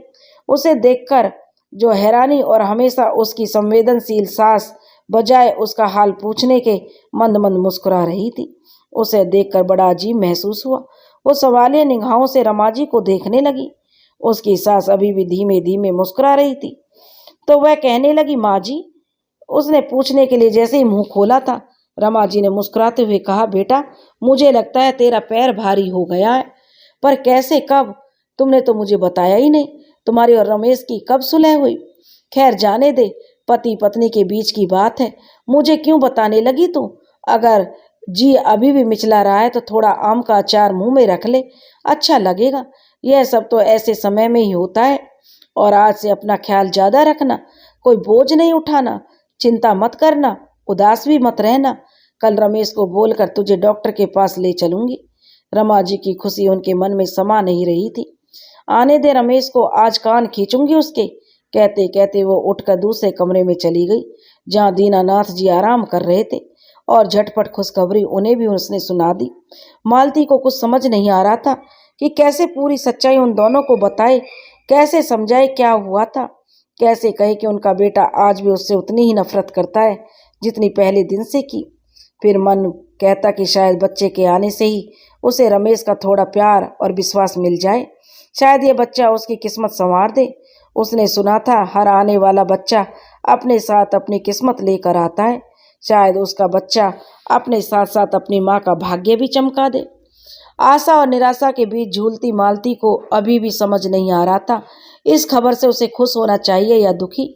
उसे देखकर जो हैरानी और हमेशा उसकी संवेदनशील सास बजाय उसका हाल पूछने के मंद मंद मुस्कुरा रही थी। उसे देखकर बड़ा अजीब महसूस हुआ। वो सवालिया निगाहों से रमाजी को देखने लगी। उसकी सास अभी भी धीमे धीमे मुस्कुरा रही थी। तो वह कहने लगी, माँ जी, उसने पूछने के लिए जैसे ही मुंह खोला था, रमा जी ने मुस्कुराते हुए कहा, बेटा मुझे लगता है तेरा पैर भारी हो गया है। पर कैसे, कब? तुमने तो मुझे बताया ही नहीं। तुम्हारी और रमेश की कब सुलह हुई? खैर जाने दे, पति पत्नी के बीच की बात है, मुझे क्यों बताने लगी तू? अगर जी अभी भी मिचला रहा है तो थोड़ा आम का अचार मुंह में रख ले, अच्छा लगेगा। यह सब तो ऐसे समय में ही होता है। और आज से अपना ख्याल ज्यादा रखना, कोई बोझ नहीं उठाना, चिंता मत करना, उदास भी मत रहना। कल रमेश को बोलकर तुझे डॉक्टर के पास ले चलूंगी। रमा जी की खुशी उनके मन में समा नहीं रही थी। आने दे रमेश को, आज कान खींचूंगी उसके। कहते कहते वो उठकर दूसरे कमरे में चली गई, जहां दीनानाथ जी आराम कर रहे थे, और झटपट खुशखबरी उन्हें भी उसने सुना दी। मालती को कुछ समझ नहीं आ रहा था कि कैसे पूरी सच्चाई उन दोनों को बताए, कैसे समझाए क्या हुआ था, कैसे कहे कि उनका बेटा आज भी उससे उतनी ही नफरत करता है जितनी पहले दिन से की। फिर मन कहता कि शायद बच्चे के आने से ही उसे रमेश का थोड़ा प्यार और विश्वास मिल जाए, शायद ये बच्चा उसकी किस्मत संवार दे। उसने सुना था हर आने वाला बच्चा अपने साथ अपनी किस्मत लेकर आता है, शायद उसका बच्चा अपने साथ साथ अपनी माँ का भाग्य भी चमका दे। आशा और निराशा के बीच झूलती मालती को अभी भी समझ नहीं आ रहा था इस खबर से उसे खुश होना चाहिए या दुखी।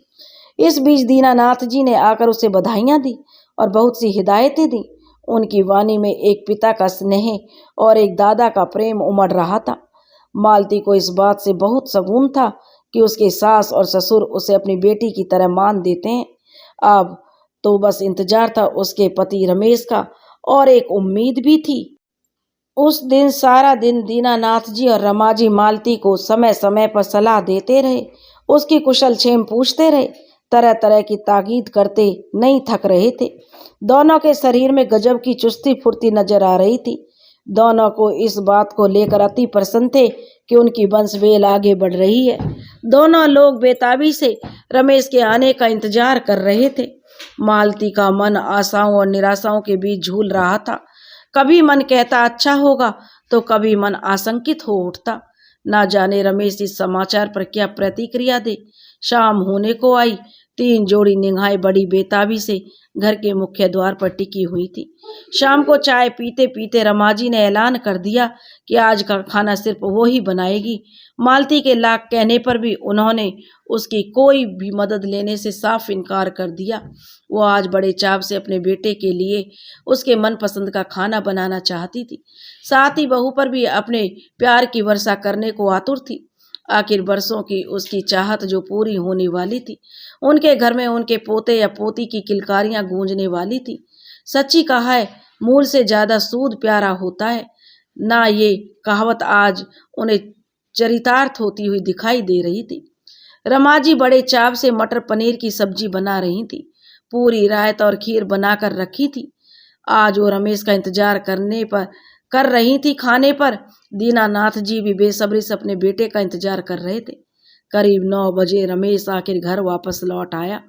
इस बीच दीनानाथ जी ने आकर उसे बधाइयां दी और बहुत सी हिदायतें दी। उनकी वाणी में एक पिता का स्नेह और एक दादा का प्रेम उमड़ रहा था। मालती को इस बात से बहुत सकून था कि उसके सास और ससुर उसे अपनी बेटी की तरह मान देते हैं। अब तो बस इंतजार था उसके पति रमेश का, और एक उम्मीद भी थी। उस दिन सारा दिन दीनानाथ जी और रमा जी मालती को समय समय पर सलाह देते रहे, उसकी कुशल क्षेम पूछते रहे, तरह तरह की ताकीद करते नहीं थक रहे थे। दोनों के शरीर में गजब की चुस्ती फुर्ती नजर आ रही थी। दोनों को इस बात को लेकर अति प्रसन्न थे कि उनकी वंशवेल आगे बढ़ रही है। दोनों लोग बेताबी से रमेश के आने का इंतजार कर रहे थे। मालती का मन आशाओं और निराशाओं के बीच झूल रहा था। कभी मन कहता अच्छा होगा तो कभी मन आशंकित हो उठता। ना जाने रमेश इस समाचार पर क्या प्रतिक्रिया दे। शाम होने को आई। 3 जोड़ी निगाहें बड़ी बेताबी से घर के मुख्य द्वार पर टिकी हुई थी। शाम को चाय पीते पीते रमाजी ने ऐलान कर दिया कि आज का खाना सिर्फ वो ही बनाएगी। मालती के लाख कहने पर भी उन्होंने उसकी कोई भी मदद लेने से साफ इनकार कर दिया। वो आज बड़े चाव से अपने बेटे के लिए उसके मनपसंद का खाना बनाना चाहती थी, साथ ही बहू पर भी अपने प्यार की वर्षा करने को आतुर थी। आखिर बरसों की उसकी चाहत जो पूरी होने वाली थी। उनके घर में उनके पोते या पोती की किलकारियां गूंजने वाली थी। सच्ची कहा है, मूल से ज्यादा सूद प्यारा होता है ना। ये कहावत आज उन्हें चरितार्थ होती हुई दिखाई दे रही थी। रमाजी बड़े चाव से मटर पनीर की सब्जी बना रही थी, पूरी रायत और खीर बनाकर रखी थी। आज वो रमेश का इंतजार कर रही थी खाने पर। दीनानाथ जी भी बेसब्री से अपने बेटे का इंतजार कर रहे थे। करीब 9 बजे रमेश आखिर घर वापस लौट आया।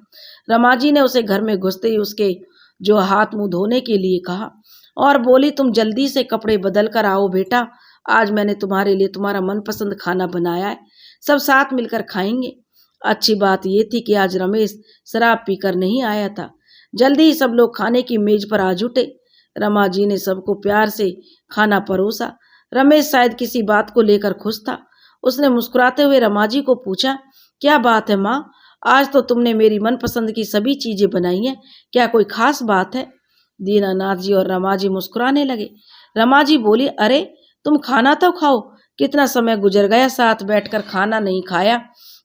रमाजी ने उसे घर में घुसते ही उसके जो हाथ मुंह धोने के लिए कहा और बोली, तुम जल्दी से कपड़े बदल कर आओ बेटा, आज मैंने तुम्हारे लिए तुम्हारा मनपसंद खाना बनाया है, सब साथ मिलकर खाएंगे। अच्छी बात यह थी कि आज रमेश शराब पीकर नहीं आया था। जल्दी ही सब लोग खाने की मेज पर आ जुटे। रमा जी ने सबको प्यार से खाना परोसा। रमेश शायद किसी बात को लेकर खुश था। उसने मुस्कुराते हुए रमा जी को पूछा, क्या बात है माँ, आज तो तुमने मेरी मनपसंद की सभी चीजें बनाई हैं, क्या कोई खास बात है? दीनानाथ जी और रमा जी मुस्कुराने लगे। रमा जी बोली, अरे तुम खाना तो खाओ, कितना समय गुजर गया साथ बैठकर खाना नहीं खाया,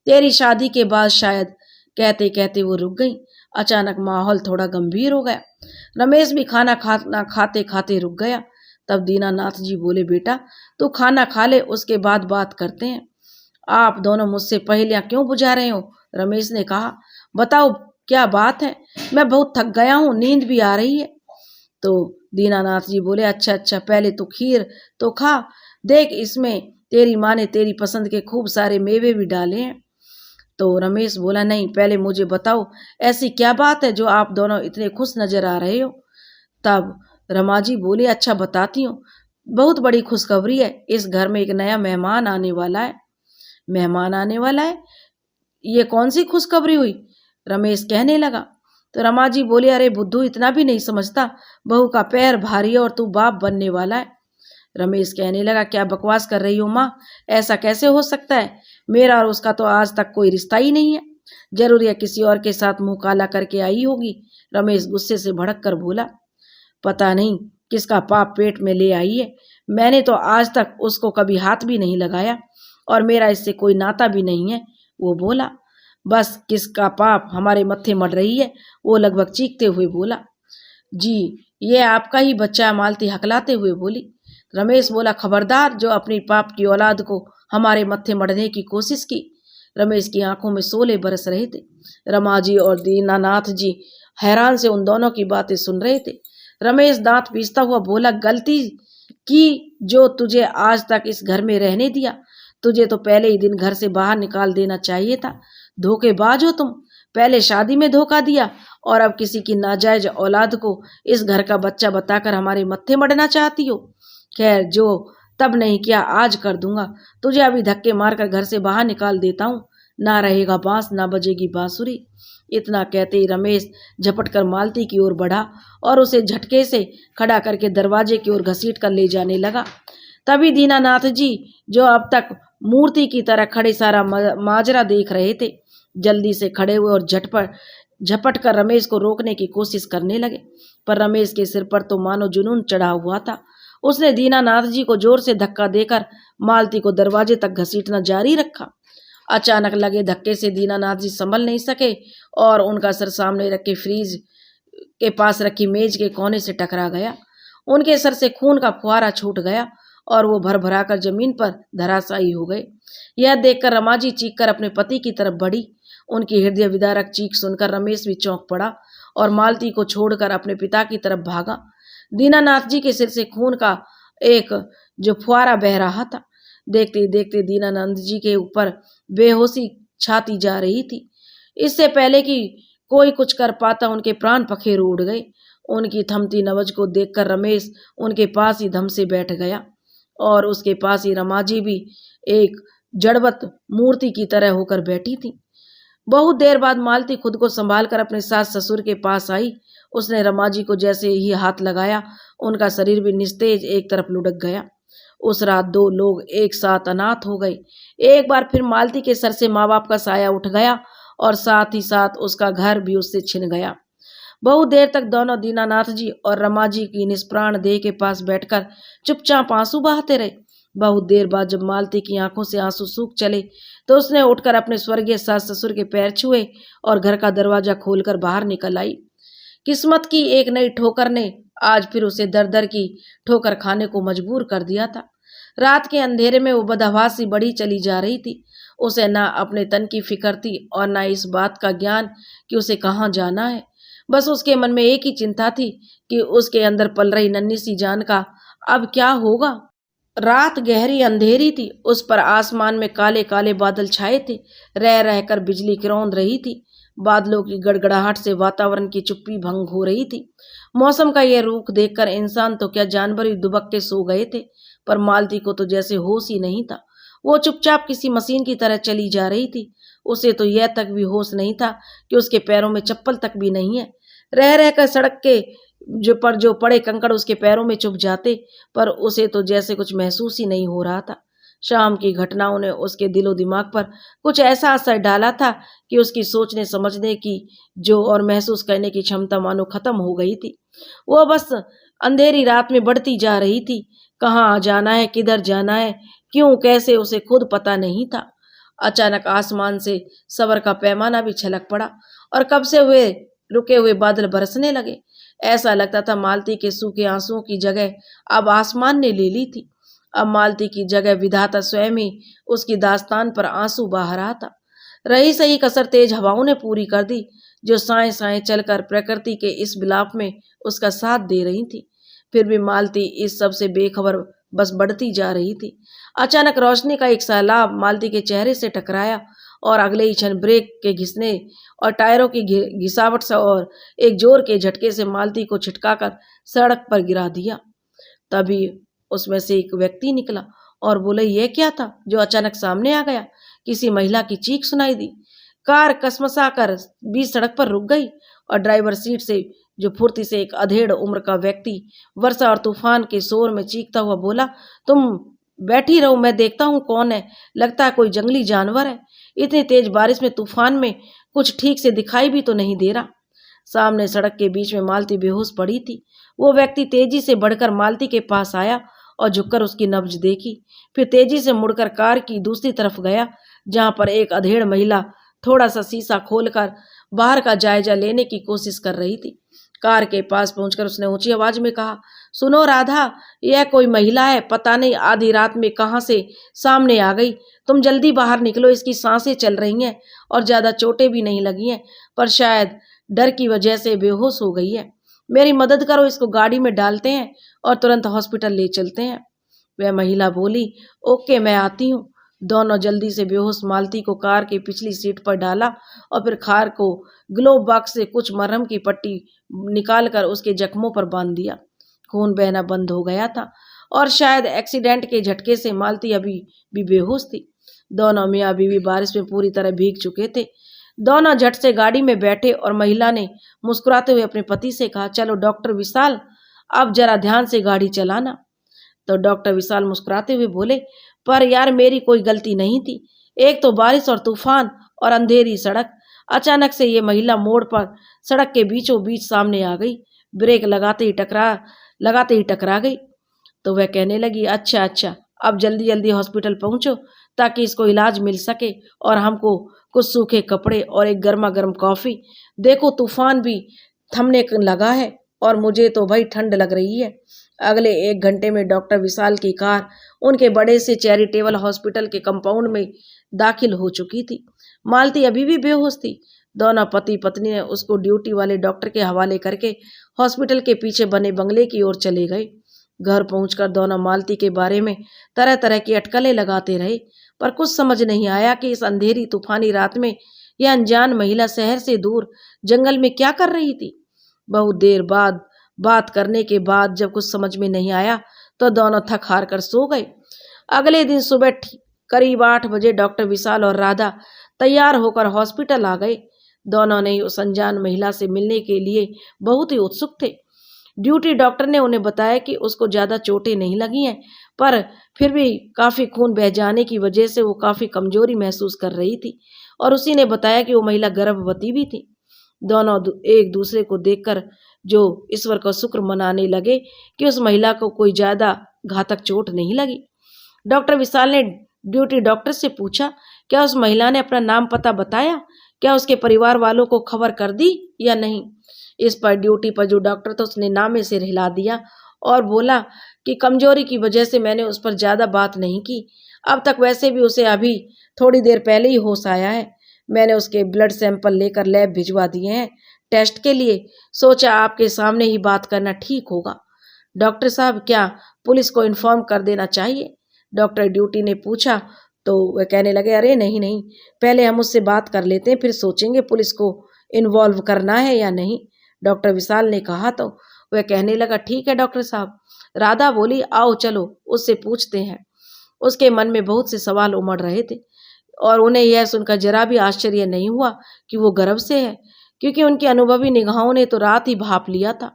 तेरी शादी के बाद शायद। कहते कहते वो रुक गई। अचानक माहौल थोड़ा गंभीर हो गया। रमेश भी खाना खाते खाते रुक गया। तब दीनानाथ जी बोले, बेटा तू खाना खा ले, उसके बाद बात करते हैं। आप दोनों मुझसे पहेलियां क्यों बुझा रहे हो? रमेश ने कहा, बताओ क्या बात है, मैं बहुत थक गया हूँ, नींद भी आ रही है। तो दीनानाथ जी बोले, अच्छा अच्छा, पहले तो खीर तो खा, देख इसमें तेरी माँ ने तेरी पसंद के खूब सारे मेवे भी डाले हैं। तो रमेश बोला, नहीं, पहले मुझे बताओ ऐसी क्या बात है जो आप दोनों इतने खुश नजर आ रहे हो? तब रमाजी बोली, अच्छा बताती हूँ, बहुत बड़ी खुशखबरी है, इस घर में एक नया मेहमान आने वाला है। मेहमान आने वाला है? ये कौन सी खुशखबरी हुई? रमेश कहने लगा। तो रमा जी बोले, अरे बुद्धू, इतना भी नहीं समझता, बहू का पैर भारी है और तू बाप बनने वाला है। रमेश कहने लगा, क्या बकवास कर रही हो माँ, ऐसा कैसे हो सकता है? मेरा और उसका तो आज तक कोई रिश्ता ही नहीं है। जरूर यह किसी और के साथ मुंह काला करके आई होगी। रमेश गुस्से से भड़क कर बोला, पता नहीं किसका पाप पेट में ले आई है। मैंने तो आज तक उसको कभी हाथ भी नहीं लगाया और मेरा इससे कोई नाता भी नहीं है। वो बोला, बस किसका पाप हमारे मत्थे मर रही है, वो लगभग चीखते हुए बोला। जी, ये आपका ही बच्चा, मालती हकलाते हुए बोली। रमेश बोला, खबरदार जो अपनी पाप की औलाद को हमारे मत्थे मढ़ने की कोशिश की। रमेश की आंखों में शोले बरस रहे थे। रमा जी और दीनानाथ जी हैरान से उन दोनों की बातें सुन रहे थे। रमेश दांत पीसता हुआ बोला, गलती की जो तुझे आज तक इस घर में रहने दिया। तुझे तो पहले ही दिन घर से बाहर निकाल देना चाहिए था। धोखेबाज हो तुम। पहले शादी में धोखा दिया और अब किसी की नाजायज औलाद को इस घर का बच्चा बताकर हमारे मत्थे मढ़ना चाहती हो। खैर, जो तब नहीं किया आज कर दूंगा। तुझे अभी धक्के मारकर घर से बाहर निकाल देता हूँ। ना रहेगा बांस, ना बजेगी बांसुरी। इतना कहते ही रमेश झपट कर मालती की ओर बढ़ा और उसे झटके से खड़ा करके दरवाजे की ओर घसीट कर ले जाने लगा। तभी दीनानाथ जी, जो अब तक मूर्ति की तरह खड़े सारा माजरा देख रहे थे, जल्दी से खड़े हुए और झपट कर रमेश को रोकने की कोशिश करने लगे। पर रमेश के सिर पर तो मानो जुनून चढ़ा हुआ था। उसने दीनानाथ जी को जोर से धक्का देकर मालती को दरवाजे तक घसीटना जारी रखा। अचानक लगे धक्के से दीनानाथ जी संभल नहीं सके और उनका सर सामने रखे फ्रीज के पास रखी मेज के कोने से टकरा गया। उनके सर से खून का फुहारा छूट गया और वो भर भरा कर जमीन पर धराशायी हो गए। यह देखकर रमा जी चीख कर अपने पति की तरफ बढ़ी। उनकी हृदय विदारक चीख सुनकर रमेश भी चौंक पड़ा और मालती को छोड़कर अपने पिता की तरफ भागा। दीनानाथ जी के सिर से खून का एक जो फुहारा बह रहा था। देखते ही देखते दीनानंद जी के ऊपर बेहोशी छाती जा रही थी। इससे पहले कि कोई कुछ कर पाता, उनके प्राण पखेरु उड़ गए। उनकी थमती नब्ज को देखकर रमेश उनके पास ही धम से बैठ गया और उसके पास ही रमा जी भी एक जड़वत मूर्ति की तरह होकर बैठी थी। बहुत देर बाद मालती खुद को संभाल कर अपने सास ससुर के पास आई। उसने रमा जी को जैसे ही हाथ लगाया, उनका शरीर भी निस्तेज एक तरफ लुढ़क गया। उस रात दो लोग एक साथ अनाथ हो गए। एक बार फिर मालती के सर से माँ बाप का साया उठ गया और साथ ही साथ उसका घर भी उससे छिन गया। बहुत देर तक दोनों दीनानाथ जी और रमा जी की निष्प्राण देह के पास बैठकर चुपचाप आंसू बहाते रहे। बहुत देर बाद जब मालती की आंखों से आंसू सूख चले तो उसने उठकर अपने स्वर्गीय सास ससुर के पैर छुए और घर का दरवाजा खोलकर बाहर निकल आई। किस्मत की एक नई ठोकर ने आज फिर उसे दर दर की ठोकर खाने को मजबूर कर दिया था। रात के अंधेरे में वो बदहवास सी बढ़ी चली जा रही थी। उसे ना अपने तन की फिक्र थी और ना इस बात का ज्ञान कि उसे कहाँ जाना है। बस उसके मन में एक ही चिंता थी कि उसके अंदर पल रही नन्ही सी जान का अब क्या होगा। रात गहरी अंधेरी थी। उस पर आसमान में काले काले बादल छाए थे। रह रहकर बिजली किरौंद रही थी। बादलों की गड़गड़ाहट से वातावरण की चुप्पी भंग हो रही थी। मौसम का यह रुख देखकर इंसान तो क्या, जानवर ही दुबक के सो गए थे। पर मालती को तो जैसे होश ही नहीं था। वो चुपचाप किसी मशीन की तरह चली जा रही थी। उसे तो यह तक भी होश नहीं था कि उसके पैरों में चप्पल तक भी नहीं है। रह रहकर सड़क के जो पड़े कंकड़ उसके पैरों में चुभ जाते, पर उसे तो जैसे कुछ महसूस ही नहीं हो रहा था। शाम की घटनाओं ने उसके दिलो दिमाग पर कुछ ऐसा असर डाला था कि उसकी सोचने समझने की जो और महसूस करने की क्षमता मानो खत्म हो गई थी। वो बस अंधेरी रात में बढ़ती जा रही थी। कहाँ जाना है, किधर जाना है, क्यों, कैसे, उसे खुद पता नहीं था। अचानक आसमान से सबर का पैमाना भी छलक पड़ा और कब से हुए रुके हुए बादल बरसने लगे। ऐसा लगता था मालती के सूखे आंसुओं की जगह अब आसमान ने ले ली थी। अब मालती की जगह विधाता स्वयं ही उसकी दास्तान पर आंसू बहा रहा था। रही सही कसर तेज हवाओं ने पूरी कर दी, जो साए साए चलकर प्रकृति के इस विलाप में उसका साथ दे रही थी। फिर भी मालती इस सब से बेखबर बस बढ़ती जा रही थी। अचानक रोशनी का एक सैलाब मालती के चेहरे से टकराया और अगले ही क्षण ब्रेक के घिसने और टायरों की घिसावट से और एक जोर के झटके से मालती को छिटकाकर सड़क पर गिरा दिया। तभी उसमें से एक व्यक्ति निकला और बोले, यह क्या था जो अचानक सामने आ गया। किसी महिला की चीख सुनाई दी। कार कसमसा कर बीच सड़क पर रुक गई और ड्राइवर सीट से जो फुर्ती से एक अधेड़ उम्र का व्यक्ति वर्षा और तूफान के शोर में चीखता हुआ बोला, तुम बैठी रहो, मैं देखता हूँ कौन है, लगता है कोई जंगली जानवर है। इतनी तेज बारिश में, तूफान में कुछ ठीक से दिखाई भी तो नहीं दे रहा। सामने सड़क के बीच में मालती बेहोश पड़ी थी। वो व्यक्ति तेजी से बढ़कर मालती के पास आया और झुककर उसकी नब्ज देखी, फिर तेजी से मुड़कर कार की दूसरी तरफ गया जहां पर एक अधेड़ महिला थोड़ा सा शीशा खोलकर बाहर का जायजा लेने की कोशिश कर रही थी। कार के पास पहुंचकर उसने ऊंची आवाज में कहा, सुनो राधा, यह कोई महिला है, पता नहीं आधी रात में कहां से सामने आ गई। तुम जल्दी बाहर निकलो, इसकी सांसें चल रही हैं और ज्यादा चोटें भी नहीं लगी हैं, पर शायद डर की वजह से बेहोश हो गई है। मेरी मदद करो, इसको गाड़ी में डालते हैं और तुरंत हॉस्पिटल ले चलते हैं। वह महिला बोली, ओके, मैं आती हूँ। दोनों जल्दी से बेहोश मालती को कार की पिछली सीट पर डाला और फिर कार को ग्लोव बॉक्स से कुछ मरहम की पट्टी निकालकर उसके जख्मों पर बांध दिया। खून बहना बंद हो गया था और शायद एक्सीडेंट के झटके से मालती अभी भी बेहोश थी। दोनों मियाँ बीवी बारिश में पूरी तरह भीग चुके थे। दोनों झट से गाड़ी में बैठे और महिला ने मुस्कुराते हुए अपने पति से कहा, चलो डॉक्टर विशाल, अब जरा ध्यान से गाड़ी चलाना। तो डॉक्टर विशाल मुस्कुराते हुए बोले, पर यार मेरी कोई गलती नहीं थी। एक तो बारिश और तूफान और अंधेरी सड़क, अचानक से ये महिला मोड़ पर सड़क के बीचों बीच सामने आ गई। ब्रेक लगाते ही टकरा गई। तो वह कहने लगी, अच्छा अच्छा, अब जल्दी जल्दी हॉस्पिटल पहुंचो ताकि इसको इलाज मिल सके और हमको कुछ सूखे कपड़े और एक गर्मा गर्म कॉफ़ी। देखो तूफान भी थमने लगा है और मुझे तो भाई ठंड लग रही है। अगले 1 घंटे में डॉक्टर विशाल की कार उनके बड़े से चैरिटेबल हॉस्पिटल के कंपाउंड में दाखिल हो चुकी थी। मालती अभी भी बेहोश थी। दोनों पति पत्नी ने उसको ड्यूटी वाले डॉक्टर के हवाले करके हॉस्पिटल के पीछे बने बंगले की ओर चले गए। घर पहुंचकर दोनों मालती के बारे में तरह तरह की अटकलें लगाते रहे, पर कुछ समझ नहीं आया कि इस अंधेरी तूफानी रात में यह अनजान महिला शहर से दूर जंगल में क्या कर रही थी। बहुत देर बाद बात करने के बाद जब कुछ समझ में नहीं आया तो दोनों थक हार कर सो गए। अगले दिन सुबह करीब 8 बजे डॉक्टर विशाल और राधा तैयार होकर हॉस्पिटल आ गए। दोनों ने उस अनजान महिला से मिलने के लिए बहुत ही उत्सुक थे। ड्यूटी डॉक्टर ने उन्हें बताया कि उसको ज़्यादा चोटें नहीं लगी हैं, पर फिर भी काफ़ी खून बह जाने की वजह से वो काफ़ी कमजोरी महसूस कर रही थी और उसी ने बताया कि वो महिला गर्भवती भी थी। दोनों एक दूसरे को देखकर जो ईश्वर का शुक्र मनाने लगे कि उस महिला को कोई ज़्यादा घातक चोट नहीं लगी। डॉक्टर विशाल ने ड्यूटी डॉक्टर से पूछा, क्या उस महिला ने अपना नाम पता बताया? क्या उसके परिवार वालों को खबर कर दी या नहीं? इस पर ड्यूटी पर जो डॉक्टर था उसने नामे से हिला दिया और बोला कि कमजोरी की वजह से मैंने उस पर ज़्यादा बात नहीं की। अब तक वैसे भी उसे अभी थोड़ी देर पहले ही होश आया है। मैंने उसके ब्लड सैंपल लेकर लैब भिजवा दिए हैं टेस्ट के लिए। सोचा आपके सामने ही बात करना ठीक होगा। डॉक्टर साहब, क्या पुलिस को इन्फॉर्म कर देना चाहिए? डॉक्टर ड्यूटी ने पूछा। तो वह कहने लगे, अरे नहीं नहीं, पहले हम उससे बात कर लेते हैं, फिर सोचेंगे पुलिस को इन्वॉल्व करना है या नहीं। डॉक्टर विशाल ने कहा। तो वह कहने लगा, ठीक है डॉक्टर साहब। राधा बोली, आओ चलो उससे पूछते हैं। उसके मन में बहुत से सवाल उमड़ रहे थे और उन्हें यह सुनकर जरा भी आश्चर्य नहीं हुआ कि वो गर्भ से है, क्योंकि उनकी अनुभवी निगाहों ने तो रात ही भाप लिया था।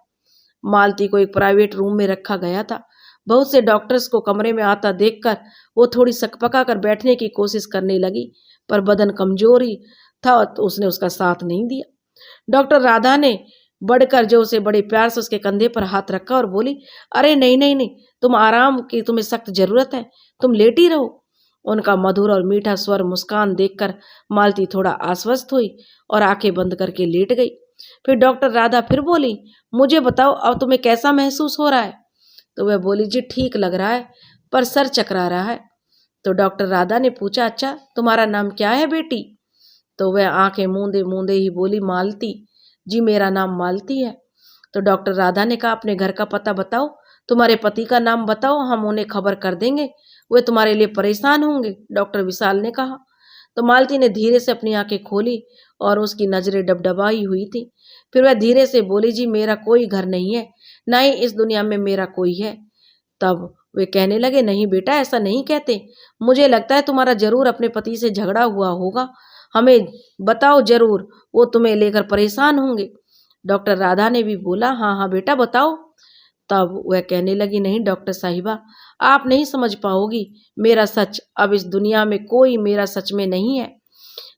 मालती को एक प्राइवेट रूम में रखा गया था। बहुत से डॉक्टर्स को कमरे में आता देखकर वो थोड़ी सकपका कर बैठने की कोशिश करने लगी, पर बदन कमजोरी था तो उसने उसका साथ नहीं दिया। डॉक्टर राधा ने बढ़कर जो उसे बड़े प्यार से उसके कंधे पर हाथ रखा और बोली, अरे नहीं नहीं नहीं, तुम आराम की तुम्हें सख्त जरूरत है, तुम लेटी रहो। उनका मधुर और मीठा स्वर मुस्कान देखकर मालती थोड़ा आश्वस्त हुई और आंखें बंद करके लेट गई। फिर डॉक्टर राधा फिर बोली, मुझे बताओ अब तुम्हें कैसा महसूस हो रहा है? तो वह बोली, जी ठीक लग रहा है, पर सर चकरा रहा है। तो डॉक्टर राधा ने पूछा, अच्छा तुम्हारा नाम क्या है बेटी? तो वह आंखें मूंदे मूंदे ही बोली, मालती। जी मेरा नाम मालती है। तो डॉक्टर राधा ने कहा, अपने घर का पता बताओ, तुम्हारे पति का नाम बताओ, हम उन्हें खबर कर देंगे, वे तुम्हारे लिए परेशान होंगे, डॉक्टर विशाल ने कहा। तो मालती ने धीरे से अपनी आंखें खोली और उसकी नजरें डबडबाई हुई थी। फिर वह धीरे से बोली, जी मेरा कोई घर नहीं है, ना ही इस दुनिया में मेरा कोई है। तब वे कहने लगे, नहीं बेटा, ऐसा नहीं कहते, मुझे लगता है तुम्हारा जरूर अपने पति से झगड़ा हुआ होगा, हमें बताओ जरूर, वो तुम्हें लेकर परेशान होंगे। डॉक्टर राधा ने भी बोला, हाँ हाँ बेटा बताओ। तब वह कहने लगी, नहीं डॉक्टर साहिबा, आप नहीं समझ पाओगी मेरा सच। अब इस दुनिया में कोई मेरा सच में नहीं है।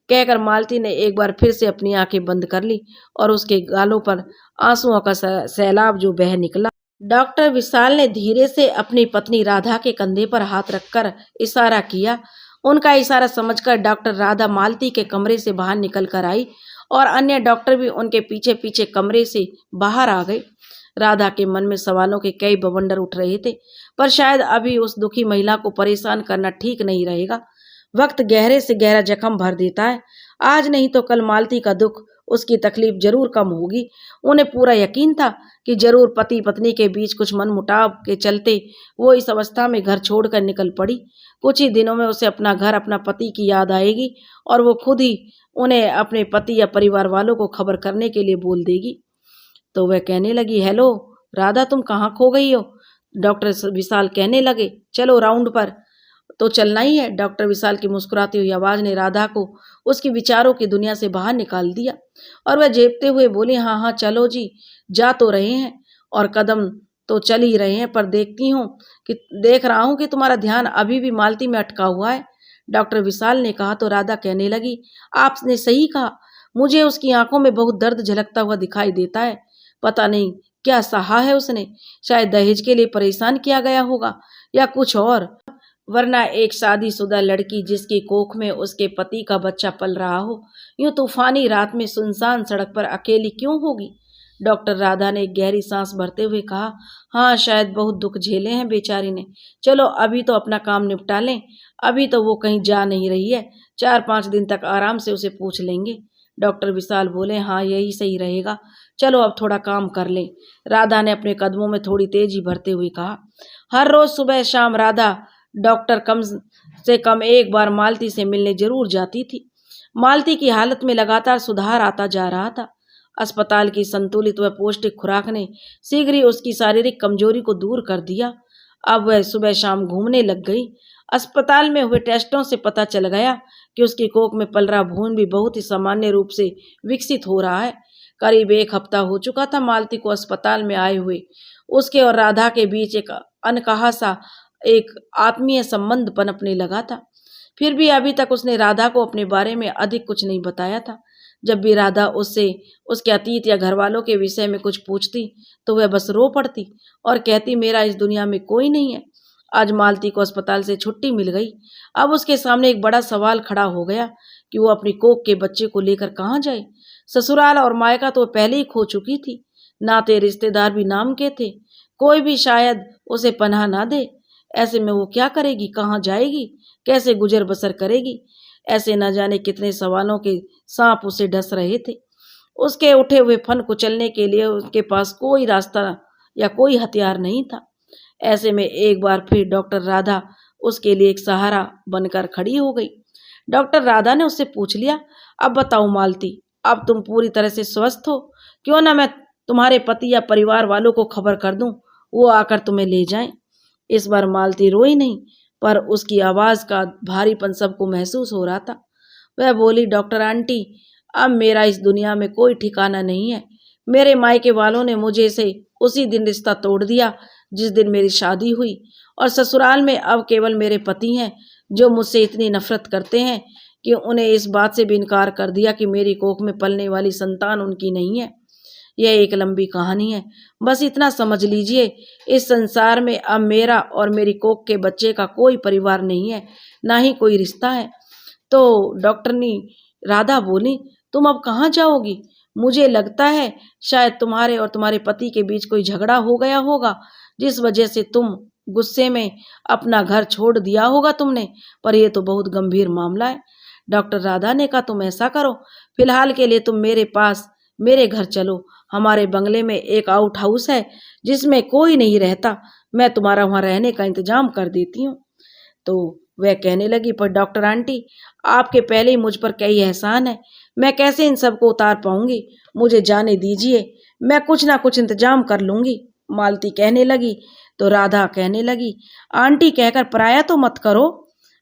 कहकर मालती ने एक बार फिर से अपनी आंखें बंद कर ली और उसके गालों पर आंसुओं का सैलाब जो बह निकला। डॉक्टर विशाल ने धीरे से अपनी पत्नी राधा के कंधे पर हाथ रखकर इशारा किया। उनका इशारा समझकर डॉक्टर राधा मालती के कमरे से बाहर निकल कर आई और अन्य डॉक्टर भी उनके पीछे पीछे कमरे से बाहर आ गए। राधा के मन में सवालों के कई बवंडर उठ रहे थे, पर शायद अभी उस दुखी महिला को परेशान करना ठीक नहीं रहेगा। वक्त गहरे से गहरा जख्म भर देता है। आज नहीं तो कल मालती का दुख, उसकी तकलीफ जरूर कम होगी। उन्हें पूरा यकीन था कि जरूर पति पत्नी के बीच कुछ मनमुटाव के चलते वो इस अवस्था में घर छोड़कर निकल पड़ी। कुछ ही दिनों में उसे अपना घर, अपना पति की याद आएगी और वो खुद ही उन्हें अपने पति या परिवार वालों को खबर करने के लिए बोल देगी। तो वह कहने लगी, हेलो राधा, तुम कहाँ खो गई हो? डॉक्टर विशाल कहने लगे, चलो राउंड पर। तो चलना ही है। डॉक्टर विशाल की मुस्कुराती हुई आवाज ने राधा को उसकी विचारों की दुनिया से बाहर निकाल दिया और वह झेपते हुए बोली, हाँ हाँ चलो जी, जा तो रहे हैं और कदम तो चल ही रहे हैं, पर देख रहा हूं कि तुम्हारा ध्यान अभी भी मालती में अटका हुआ है। डॉक्टर विशाल ने कहा तो राधा कहने लगी, आपने सही कहा, मुझे उसकी आंखों में बहुत दर्द झलकता हुआ दिखाई देता है। पता नहीं क्या सहा है उसने, शायद दहेज के लिए परेशान किया गया होगा या कुछ और, वरना एक शादीशुदा लड़की जिसकी कोख में उसके पति का बच्चा पल रहा हो, यूं तूफानी रात में सुनसान सड़क पर अकेली क्यों होगी? डॉक्टर राधा ने एक गहरी सांस भरते हुए कहा, हाँ शायद बहुत दुख झेले हैं बेचारी ने। चलो अभी तो अपना काम निपटा लें, अभी तो वो कहीं जा नहीं रही है, 4-5 दिन तक आराम से उसे पूछ लेंगे। डॉक्टर विशाल बोले, हाँ यही सही रहेगा, चलो अब थोड़ा काम कर लें। राधा ने अपने कदमों में थोड़ी तेजी भरते हुए कहा। हर रोज सुबह शाम राधा डॉक्टर कम से कम एक बार मालती से मिलने जरूर जाती थी। मालती की हालत में लगातार सुधार आता जा रहा था। अस्पताल की संतुलित व पौष्टिक खुराक ने शीघ्र ही उसकी शारीरिक कमजोरी को दूर कर दिया। अब वह सुबह शाम घूमने लग गई। अस्पताल में हुए टेस्टों से पता चल गया कि उसकी कोख में पल रहा भ्रूण भी बहुत ही सामान्य रूप से विकसित हो रहा है। करीब 1 हफ्ता हो चुका था मालती को अस्पताल में आए हुए। उसके और राधा के बीच एक अनकहा सा एक आत्मीय संबंध पनपने लगा था। फिर भी अभी तक उसने राधा को अपने बारे में अधिक कुछ नहीं बताया था। जब भी राधा उससे उसके अतीत या घर वालों के विषय में कुछ पूछती तो वह बस रो पड़ती और कहती, मेरा इस दुनिया में कोई नहीं है। आज मालती को अस्पताल से छुट्टी मिल गई। अब उसके सामने एक बड़ा सवाल खड़ा हो गया कि वो अपनी कोख के बच्चे को लेकर कहाँ जाए। ससुराल और मायका तो पहले ही खो चुकी थी, नाते रिश्तेदार भी नाम के थे, कोई भी शायद उसे पनाह ना दे। ऐसे में वो क्या करेगी, कहाँ जाएगी, कैसे गुजर बसर करेगी? ऐसे न जाने कितने सवालों के सांप उसे डस रहे थे। उसके उठे हुए फन कुचलने के लिए उसके पास कोई रास्ता या कोई हथियार नहीं था। ऐसे में एक बार फिर डॉक्टर राधा उसके लिए एक सहारा बनकर खड़ी हो गई। डॉक्टर राधा ने उससे पूछ लिया, अब बताओ मालती, अब तुम पूरी तरह से स्वस्थ हो? क्यों ना मैं तुम्हारे पति या परिवार वालों को खबर कर दूं, वो आकर तुम्हें ले जाएं। इस बार मालती रोई नहीं, पर उसकी आवाज का भारीपन सबको महसूस हो रहा था। वह बोली, डॉक्टर आंटी, अब मेरा इस दुनिया में कोई ठिकाना नहीं है। मेरे मायके वालों ने मुझे से उसी दिन रिश्ता तोड़ दिया जिस दिन मेरी शादी हुई, और ससुराल में अब केवल मेरे पति हैं जो मुझसे इतनी नफरत करते हैं कि उन्हें इस बात से भी इनकार कर दिया कि मेरी कोख में पलने वाली संतान उनकी नहीं है। यह एक लंबी कहानी है, बस इतना समझ लीजिए, इस संसार में अब मेरा और मेरी कोख के बच्चे का कोई परिवार नहीं है, ना ही कोई रिश्ता है। तो डॉक्टरनी राधा बोली, तुम अब कहाँ जाओगी? मुझे लगता है शायद तुम्हारे और तुम्हारे पति के बीच कोई झगड़ा हो गया होगा, जिस वजह से तुम गुस्से में अपना घर छोड़ दिया होगा तुमने, पर यह तो बहुत गंभीर मामला है। डॉक्टर राधा ने कहा, तुम ऐसा करो, फिलहाल के लिए तुम मेरे पास मेरे घर चलो। हमारे बंगले में एक आउट हाउस है जिसमें कोई नहीं रहता, मैं तुम्हारा वहां रहने का इंतजाम कर देती हूँ। तो वह कहने लगी, पर डॉक्टर आंटी, आपके पहले ही मुझ पर कई एहसान है, मैं कैसे इन सबको उतार पाऊंगी? मुझे जाने दीजिए, मैं कुछ ना कुछ इंतजाम कर लूंगी। मालती कहने लगी। तो राधा कहने लगी, आंटी कहकर पराया तो मत करो,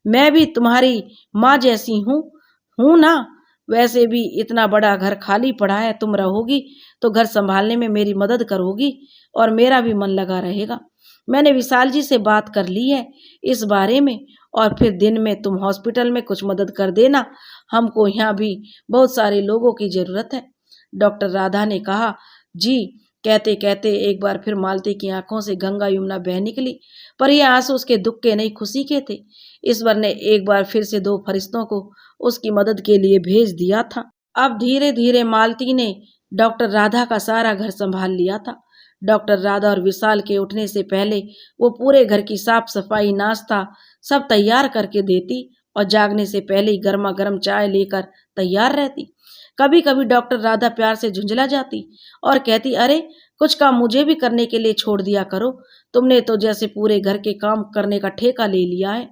मैं भी तुम्हारी माँ जैसी हूँ ना, वैसे भी इतना बड़ा घर खाली पड़ा है, तुम रहोगी तो घर संभालने में मेरी मदद करोगी और मेरा भी मन लगा रहेगा। मैंने विशाल जी से बात कर ली है इस बारे में, और फिर दिन में तुम हॉस्पिटल में कुछ मदद कर देना, हमको यहाँ भी बहुत सारे लोगों की जरूरत है। डॉक्टर राधा ने कहा। जी। कहते कहते एक बार फिर मालती की आंखों से गंगा यमुना बह निकली, पर ये आंसू उसके दुख के नहीं, खुशी के थे। ईश्वर ने एक बार फिर से 2 फरिश्तों को उसकी मदद के लिए भेज दिया था। अब धीरे धीरे मालती ने डॉक्टर राधा का सारा घर संभाल लिया था। डॉक्टर राधा और विशाल के उठने से पहले वो पूरे घर की साफ सफाई, नाश्ता सब तैयार करके देती और जागने से पहले ही गर्मा गर्म चाय लेकर तैयार रहती। कभी कभी डॉक्टर राधा प्यार से झुंझला जाती और कहती, अरे कुछ काम मुझे भी करने के लिए छोड़ दिया करो, तुमने तो जैसे पूरे घर के काम करने का ठेका ले लिया है।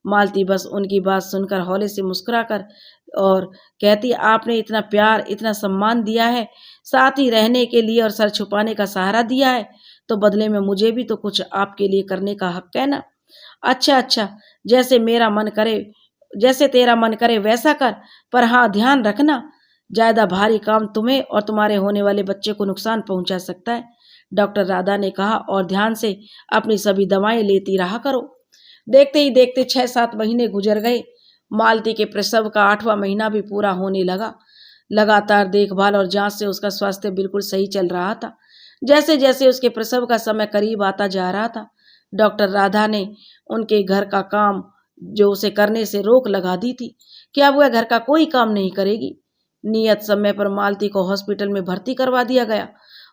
मालती बस उनकी बात सुनकर हौले से मुस्कुराकर और कहती, आपने इतना प्यार, इतना सम्मान दिया है, साथ ही रहने के लिए और सर छुपाने का सहारा दिया है, तो बदले में मुझे भी तो कुछ आपके लिए करने का हक है ना। अच्छा अच्छा, जैसे तेरा मन करे वैसा कर, पर हाँ ध्यान रखना, ज्यादा भारी काम तुम्हें और तुम्हारे होने वाले बच्चे को नुकसान पहुंचा सकता है। डॉक्टर राधा ने कहा, और ध्यान से अपनी सभी दवाएं लेती रहा करो। देखते ही देखते 6-7 महीने गुजर गए। मालती के प्रसव का 8वां महीना भी पूरा होने लगा। लगातार देखभाल और जांच से उसका स्वास्थ्य बिल्कुल सही चल रहा था। जैसे जैसे उसके प्रसव का समय करीब आता जा रहा था, डॉक्टर राधा ने उनके घर का काम जो उसे करने से रोक लगा दी थी कि अब वह घर का कोई काम नहीं करेगी। नियत समय पर मालती को हॉस्पिटल में भर्ती करवा दिया गया।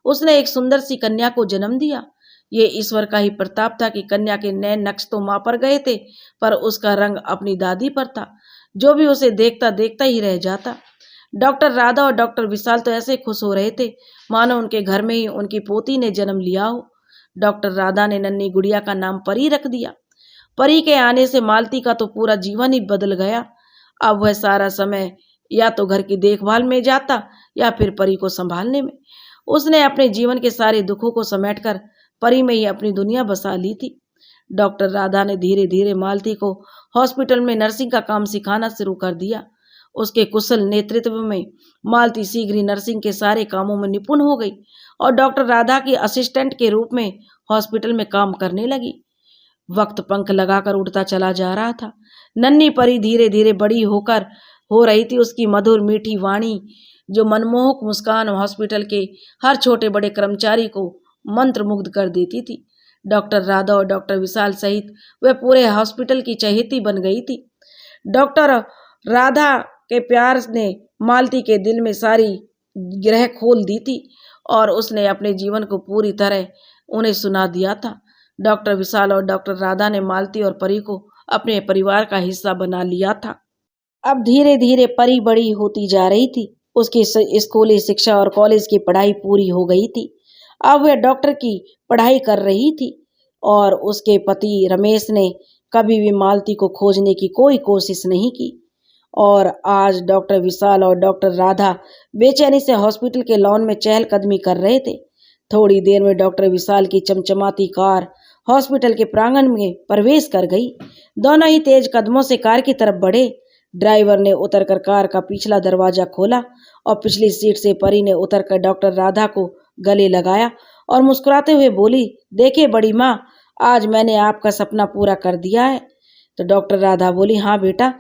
उसने एक सुंदर सी कन्या को जन्म दिया। ये ईश्वर का ही प्रताप था कि कन्या के नैन नक्श तो मां पर गए थे, पर उसका रंग अपनी दादी पर था, जो भी उसे देखता देखता ही रह जाता। डॉक्टर राधा और डॉक्टर विशाल तो ऐसे खुश हो रहे थे मानो उनके घर में ही उनकी पोती ने जन्म लिया हो। डॉक्टर राधा ने नन्ही गुड़िया का नाम परी रख दिया। परी के आने से मालती का तो पूरा जीवन ही बदल गया। अब वह सारा समय या तो घर की देखभाल में जाता या फिर परी को संभालने में। उसने अपने जीवन के सारे दुखों को समेटकर परी में ही अपनी दुनिया बसा ली थी। डॉक्टर राधा ने धीरे धीरे मालती को हॉस्पिटल में नर्सिंग का काम सिखाना शुरू कर दिया। उसके कुशल नेतृत्व में मालती शीघ्र ही नर्सिंग के सारे कामों में निपुण हो गई और डॉक्टर राधा की असिस्टेंट के रूप में हॉस्पिटल में काम करने लगी। वक्त पंख लगाकर उड़ता चला जा रहा था। नन्ही परी धीरे धीरे बड़ी होकर हो रही थी। उसकी मधुर मीठी वाणी, जो मनमोहक मुस्कान हॉस्पिटल के हर छोटे बड़े कर्मचारी को मंत्रमुग्ध कर देती थी। डॉक्टर राधा और डॉक्टर विशाल सहित वह पूरे हॉस्पिटल की चहेती बन गई थी। डॉक्टर राधा के प्यार ने मालती के दिल में सारी ग्रह खोल दी थी और उसने अपने जीवन को पूरी तरह उन्हें सुना दिया था। डॉक्टर विशाल और डॉक्टर राधा ने मालती और परी को अपने परिवार का हिस्सा बना लिया था। अब धीरे धीरे परी बड़ी होती जा रही थी। उसकी स्कूली शिक्षा और कॉलेज की पढ़ाई पूरी हो गई थी। अब वह डॉक्टर की पढ़ाई कर रही थी और उसके पति रमेश ने कभी भी मालती को खोजने की कोई कोशिश नहीं की। और आज डॉक्टर विशाल और डॉक्टर राधा बेचैनी से हॉस्पिटल के लॉन में चहलकदमी कर रहे थे। थोड़ी देर में डॉक्टर विशाल की चमचमाती कार हॉस्पिटल के प्रांगण में प्रवेश कर गई। दोनों ही तेज कदमों से कार की तरफ बढ़े। ड्राइवर ने उतरकर कार का पिछला दरवाजा खोला और पिछली सीट से परी ने उतरकर डॉक्टर राधा को गले लगाया और मुस्कुराते हुए बोली, देखे बड़ी माँ, आज मैंने आपका सपना पूरा कर दिया है। तो डॉक्टर राधा बोली, हाँ बेटा,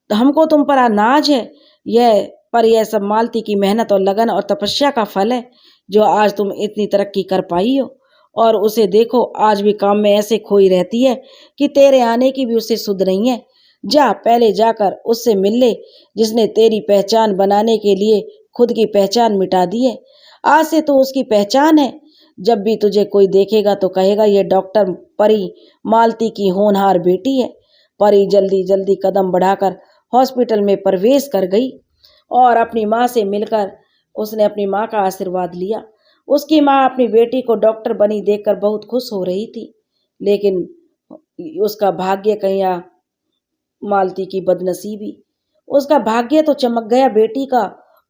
हमको तुम पर नाज है। यह सब मालती की मेहनत और लगन और तपस्या का फल है, जो आज तुम इतनी तरक्की कर पाई हो। और उसे देखो, आज भी काम में ऐसे खोई रहती है कि तेरे आने की भी उसे सुध नहीं है। जा, पहले जाकर उससे मिल ले जिसने तेरी पहचान बनाने के लिए खुद की पहचान मिटा दी है। आज से तो उसकी पहचान है। जब भी तुझे कोई देखेगा तो कहेगा, ये डॉक्टर परी मालती की होनहार बेटी है। परी जल्दी जल्दी कदम बढ़ाकर हॉस्पिटल में प्रवेश कर गई और अपनी माँ से मिलकर उसने अपनी माँ का आशीर्वाद लिया। उसकी माँ अपनी बेटी को डॉक्टर बनी देखकर बहुत खुश हो रही थी, लेकिन उसका भाग्य कहीं मालती की बदनसीबी। उसका भाग्य तो चमक गया बेटी का,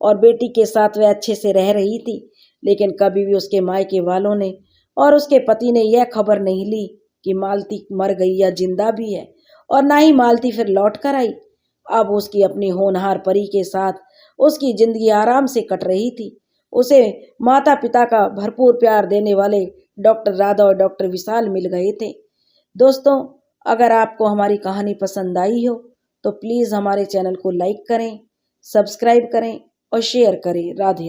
और बेटी के साथ वह अच्छे से रह रही थी, लेकिन कभी भी उसके मायके वालों ने और उसके पति ने यह खबर नहीं ली कि मालती मर गई या जिंदा भी है, और ना ही मालती फिर लौट कर आई। अब उसकी अपनी होनहार परी के साथ उसकी जिंदगी आराम से कट रही थी। उसे माता पिता का भरपूर प्यार देने वाले डॉक्टर राधा और डॉक्टर विशाल मिल गए थे। दोस्तों, अगर आपको हमारी कहानी पसंद आई हो तो प्लीज़ हमारे चैनल को लाइक करें, सब्सक्राइब करें और शेयर करें। राधे राधे।